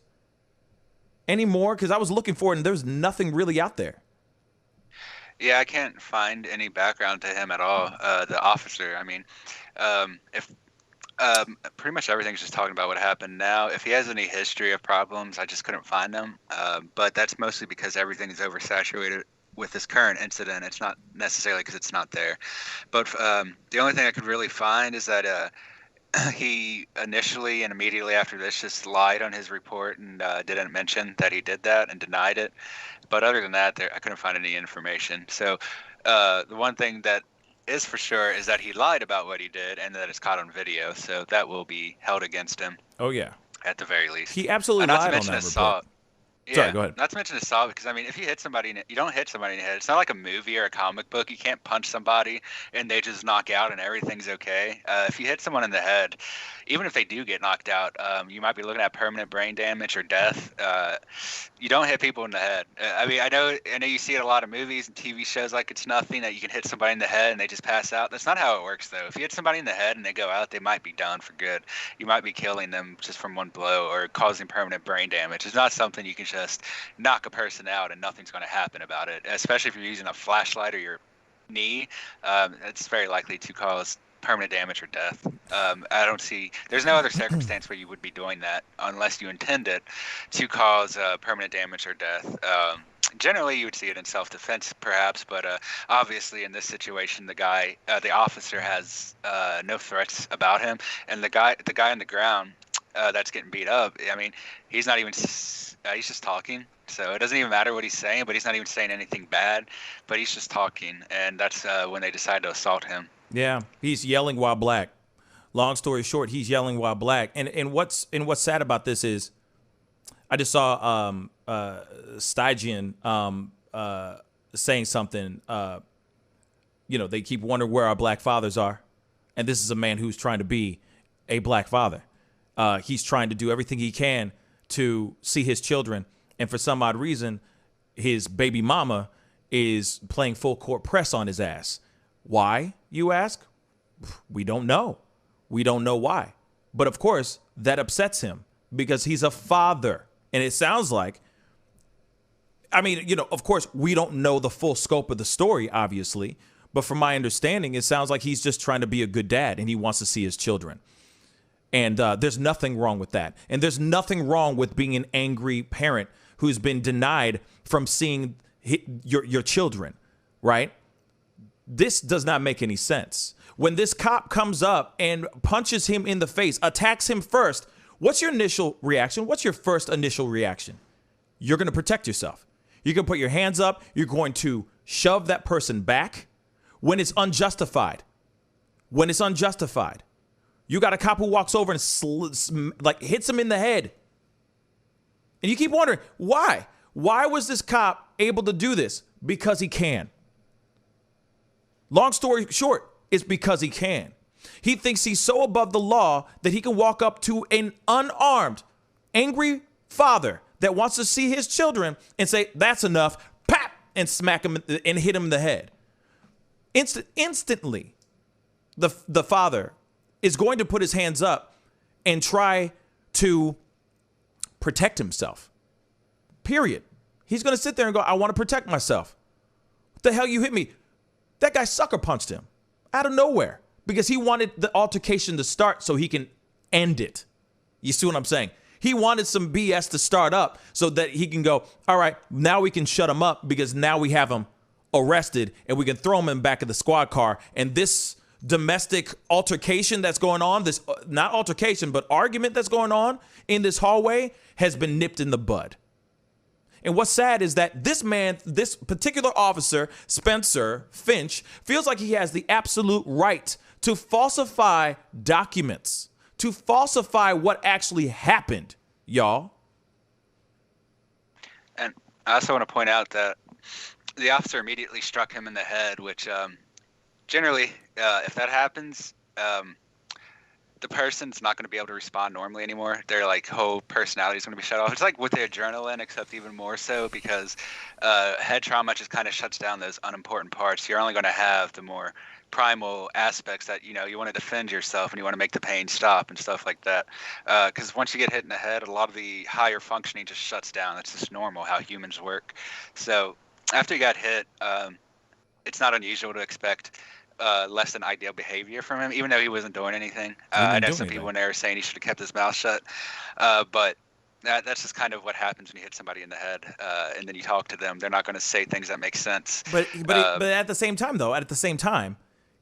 Any more? Because I was looking for it and there's nothing really out there. Yeah, I can't find any background to him at all. The officer, I mean, if pretty much everything's just talking about what happened now. If he has any history of problems, I just couldn't find them. But that's mostly because everything is oversaturated with this current incident. It's not necessarily because it's not there. But the only thing I could really find is that he initially and immediately after this just lied on his report and didn't mention that he did that and denied it. But other than that, I couldn't find any information. So the one thing that is for sure is that he lied about what he did and that it's caught on video. So that will be held against him. Oh, yeah. At the very least. He absolutely lied on that report. Yeah, sorry, go ahead. Not to mention assault, because I mean, if you hit somebody, you don't hit somebody in the head. It's not like a movie or a comic book. You can't punch somebody and they just knock out and everything's okay. If you hit someone in the head, even if they do get knocked out, you might be looking at permanent brain damage or death. You don't hit people in the head. I mean, I know you see it in a lot of movies and TV shows like it's nothing, that you can hit somebody in the head and they just pass out. That's not how it works, though. If you hit somebody in the head and they go out, they might be done for good. You might be killing them just from one blow or causing permanent brain damage. It's not something you can just knock a person out and nothing's going to happen about it, especially if you're using a flashlight or your knee. It's very likely to cause permanent damage or death. There's no other circumstance where you would be doing that unless you intend it to cause permanent damage or death. Generally, you would see it in self-defense, perhaps, but obviously in this situation, the officer has no threats about him, and the guy on the ground that's getting beat up, I mean, he's not even, he's just talking. So it doesn't even matter what he's saying, but he's not even saying anything bad, but he's just talking, and that's when they decide to assault him. Yeah, he's yelling while black. Long story short, he's yelling while black. And what's sad about this is, I just saw Stygian saying something. They keep wondering where our black fathers are, and this is a man who's trying to be a black father. He's trying to do everything he can to see his children, and for some odd reason, his baby mama is playing full court press on his ass. Why, you ask? We don't know. We don't know why. But of course, that upsets him because he's a father. And it sounds like, of course, we don't know the full scope of the story, obviously. But from my understanding, it sounds like he's just trying to be a good dad and he wants to see his children. And there's nothing wrong with that. And there's nothing wrong with being an angry parent who's been denied from seeing your children, right? This does not make any sense. When this cop comes up and punches him in the face, attacks him first, what's your initial reaction? What's your first initial reaction? You're going to protect yourself. You're going to put your hands up. You're going to shove that person back when it's unjustified. When it's unjustified. You got a cop who walks over and hits him in the head. And you keep wondering, why? Why was this cop able to do this? Because he can. Long story short, it's because he can. He thinks he's so above the law that he can walk up to an unarmed, angry father that wants to see his children and say, that's enough, pap, and smack him and hit him in the head. Instantly, the father is going to put his hands up and try to protect himself. Period. He's going to sit there and go, I want to protect myself. What the hell you hit me? That guy sucker punched him out of nowhere because he wanted the altercation to start so he can end it. You see what I'm saying? He wanted some BS to start up so that he can go, all right, now we can shut him up because now we have him arrested and we can throw him in back of the squad car. And this domestic altercation that's going on, this not altercation, but argument that's going on in this hallway has been nipped in the bud. And what's sad is that this man, this particular officer, Spencer Finch, feels like he has the absolute right to falsify documents, to falsify what actually happened, y'all. And I also want to point out that the officer immediately struck him in the head, which generally, if that happens, the person's not going to be able to respond normally anymore. Their like whole personality is going to be shut off. It's like with the adrenaline, except even more so because head trauma just kind of shuts down those unimportant parts. You're only going to have the more primal aspects that, you know, you want to defend yourself and you want to make the pain stop and stuff like that. Because once you get hit in the head, a lot of the higher functioning just shuts down. That's just normal how humans work. So after you got hit, it's not unusual to expect less than ideal behavior from him, even though he wasn't doing anything. I know some people in there are saying he should have kept his mouth shut, but that's just kind of what happens when you hit somebody in the head, and then you talk to them. They're not going to say things that make sense. But at the same time,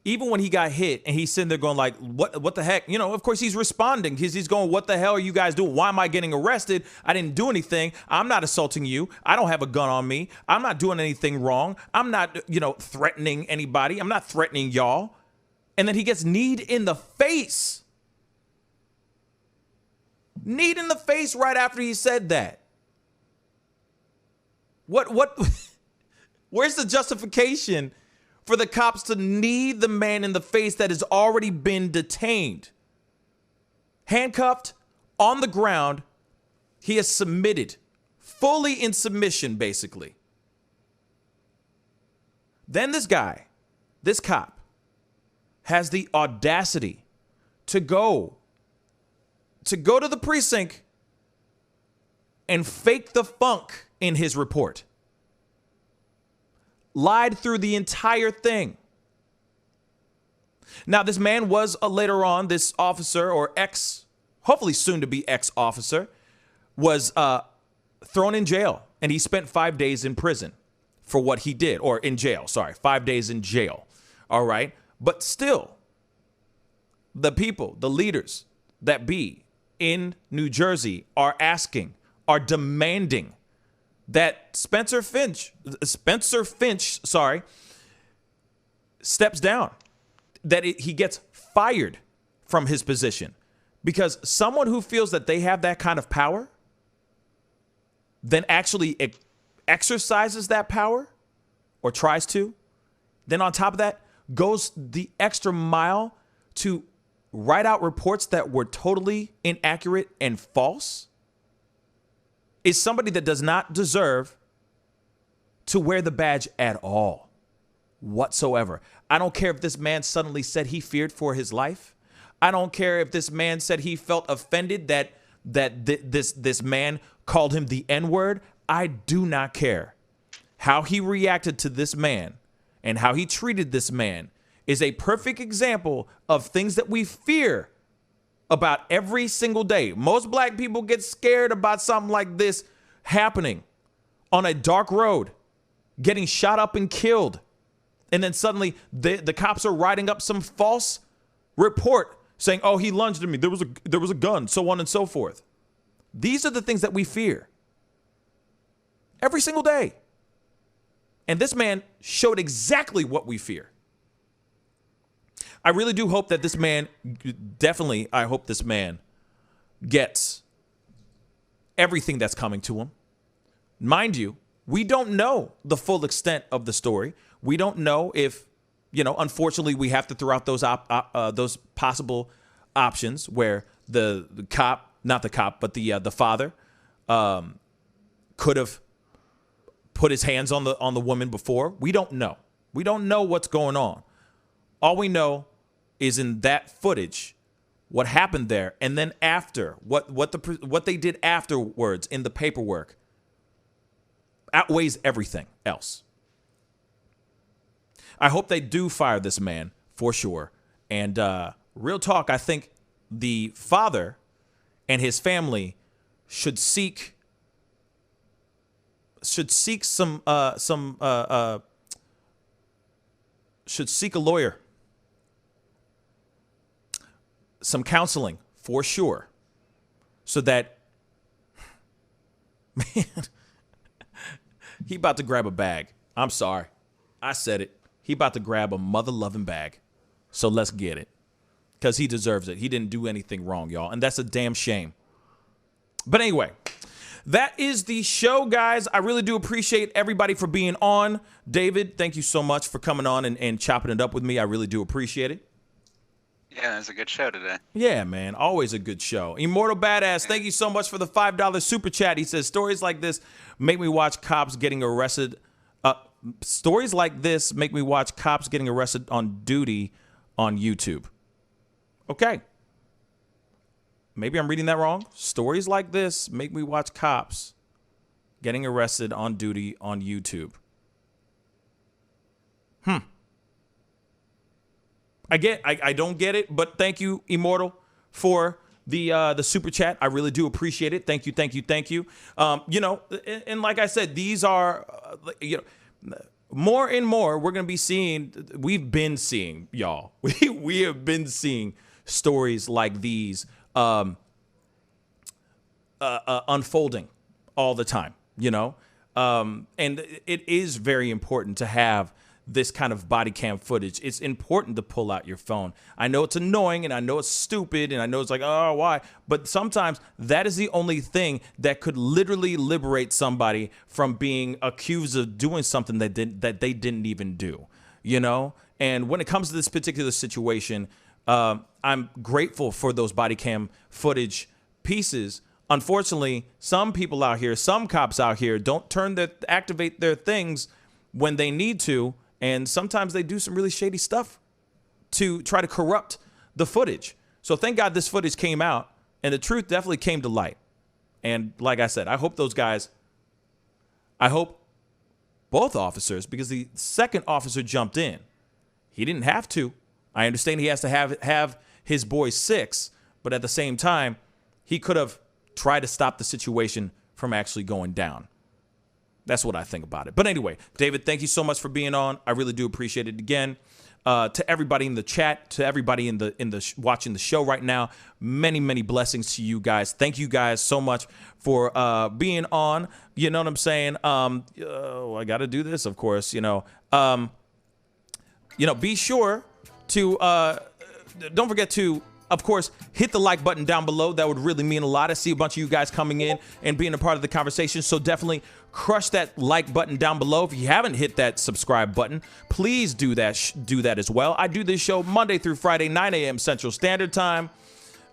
even when he got hit and he's sitting there going like, what the heck? You know, of course he's responding because he's going, what the hell are you guys doing? Why am I getting arrested? I didn't do anything. I'm not assaulting you. I don't have a gun on me. I'm not doing anything wrong. I'm not, you know, threatening anybody. I'm not threatening y'all. And then he gets kneed in the face. Kneed in the face right after he said that. What, where's the justification for the cops to knee the man in the face that has already been detained? Handcuffed, on the ground, he has submitted, fully in submission, basically. Then this guy, this cop, has the audacity to go to the precinct and fake the funk in his report. Lied through the entire thing. Now, this man was later on, this officer or hopefully soon to be ex-officer, was thrown in jail, and he spent 5 days in prison for what he did, or in jail, sorry, 5 days in jail. All right. But still, the people, the leaders that be in New Jersey are demanding that Spencer Finch, steps down, that he gets fired from his position, because someone who feels that they have that kind of power then actually exercises that power or tries to, then on top of that goes the extra mile to write out reports that were totally inaccurate and false, is somebody that does not deserve to wear the badge at all whatsoever. I don't care if this man suddenly said he feared for his life. I don't care if this man said he felt offended that this man called him the N-word. I do not care. How he reacted to this man and how he treated this man is a perfect example of things that we fear about every single day. Most black people get scared about something like this happening on a dark road, getting shot up and killed. And then suddenly the cops are writing up some false report saying, oh, he lunged at me, there was a gun, so on and so forth. These are the things that we fear every single day. And this man showed exactly what we fear. I really do hope that this man, I hope this man gets everything that's coming to him. Mind you, we don't know the full extent of the story. We don't know if, unfortunately, we have to throw out those possible options where the cop, not the cop, but the father could have put his hands on the woman before. We don't know. We don't know what's going on. All we know is in that footage what happened there, and then after what they did afterwards in the paperwork outweighs everything else. I hope they do fire this man for sure. And real talk, I think the father and his family should seek should seek a lawyer, some counseling for sure, so that, man, he about to grab a bag. I'm sorry, I said it. He about to grab a mother-loving bag. So let's get it, because he deserves it. He didn't do anything wrong, y'all, and that's a damn shame. But anyway, that is the show, guys. I really do appreciate everybody for being on. David, thank you so much for coming on and chopping it up with me. I really do appreciate it. Yeah, it was a good show today. Yeah, man. Always a good show. Immortal Badass, thank you so much for the $5 super chat. He says, stories like this make me watch cops getting arrested. Stories like this make me watch cops getting arrested on duty on YouTube. Okay. Maybe I'm reading that wrong. Stories like this make me watch cops getting arrested on duty on YouTube. I don't get it, but thank you, Immortal, for the super chat. I really do appreciate it. Thank you, thank you, thank you. And like I said, these are more and more we're going to be seeing. We've been seeing, y'all. We have been seeing stories like these unfolding all the time, and it is very important to have this kind of body cam footage. It's important to pull out your phone. I know it's annoying and I know it's stupid and I know it's like, oh, why? But sometimes that is the only thing that could literally liberate somebody from being accused of doing something that they didn't even do, And when it comes to this particular situation, I'm grateful for those body cam footage pieces. Unfortunately, some people out here, some cops out here don't activate their things when they need to. And sometimes they do some really shady stuff to try to corrupt the footage. So thank God this footage came out and the truth definitely came to light. And like I said, I hope both officers, because the second officer jumped in. He didn't have to. I understand he has to have his boy 6, but at the same time, he could have tried to stop the situation from actually going down. That's what I think about it. But anyway, David, thank you so much for being on. I really do appreciate it again. To everybody in the chat, to everybody in the watching the show right now, many, many blessings to you guys. Thank you guys so much for being on. You know what I'm saying? I got to do this, of course. Be sure to don't forget to, of course, hit the like button down below. That would really mean a lot. I see a bunch of you guys coming in and being a part of the conversation. So definitely crush that like button down below. If you haven't hit that subscribe button, please do that as well. I do this show Monday through Friday, 9 a.m. Central Standard Time.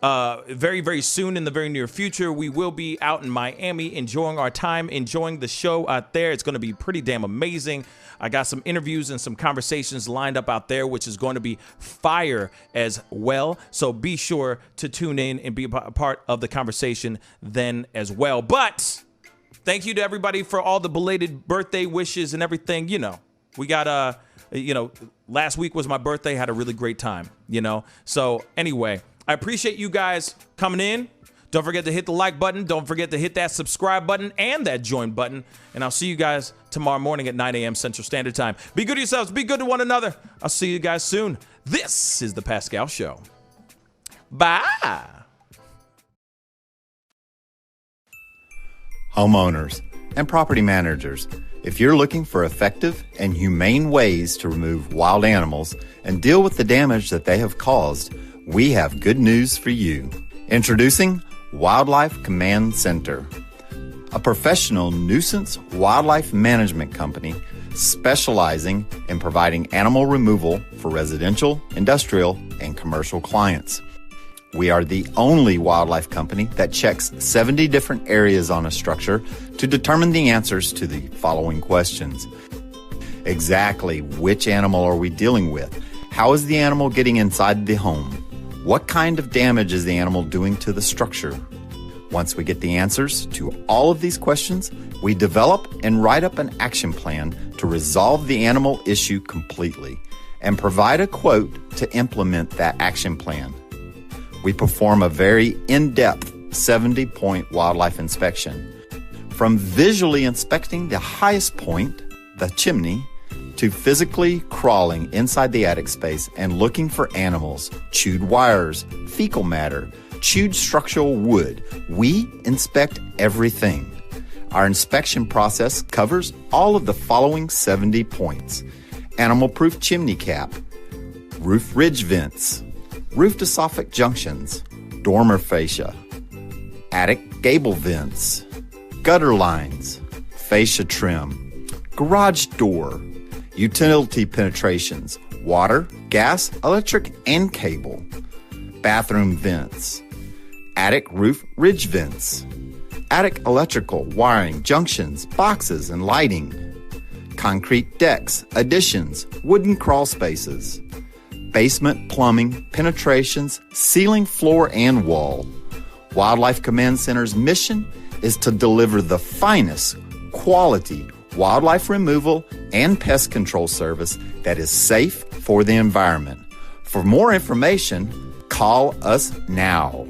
Very, very soon in the very near future, we will be out in Miami enjoying our time, enjoying the show out there. It's going to be pretty damn amazing. I got some interviews and some conversations lined up out there, which is going to be fire as well. So be sure to tune in and be a part of the conversation then as well. But thank you to everybody for all the belated birthday wishes and everything. We got, last week was my birthday. Had a really great time, So anyway, I appreciate you guys coming in. Don't forget to hit the like button. Don't forget to hit that subscribe button and that join button. And I'll see you guys tomorrow morning at 9 a.m. Central Standard Time. Be good to yourselves. Be good to one another. I'll see you guys soon. This is The Pascal Show. Bye. Homeowners and property managers, if you're looking for effective and humane ways to remove wild animals and deal with the damage that they have caused, we have good news for you. Introducing Wildlife Command Center, a professional nuisance wildlife management company specializing in providing animal removal for residential, industrial, and commercial clients. We are the only wildlife company that checks 70 different areas on a structure to determine the answers to the following questions. Exactly which animal are we dealing with? How is the animal getting inside the home? What kind of damage is the animal doing to the structure? Once we get the answers to all of these questions, we develop and write up an action plan to resolve the animal issue completely and provide a quote to implement that action plan. We perform a very in-depth 70-point wildlife inspection. From visually inspecting the highest point, the chimney, to physically crawling inside the attic space and looking for animals, chewed wires, fecal matter, chewed structural wood. We inspect everything. Our inspection process covers all of the following 70 points: animal-proof chimney cap, roof ridge vents, roof to soffit junctions, dormer fascia, attic gable vents, gutter lines, fascia trim, garage door, utility penetrations, water, gas, electric, and cable, bathroom vents, attic roof ridge vents, attic electrical, wiring, junctions, boxes, and lighting, concrete decks, additions, wooden crawl spaces, basement plumbing, penetrations, ceiling, floor, and wall. Wildlife Command Center's mission is to deliver the finest quality wildlife removal and pest control service that is safe for the environment. For more information, call us now.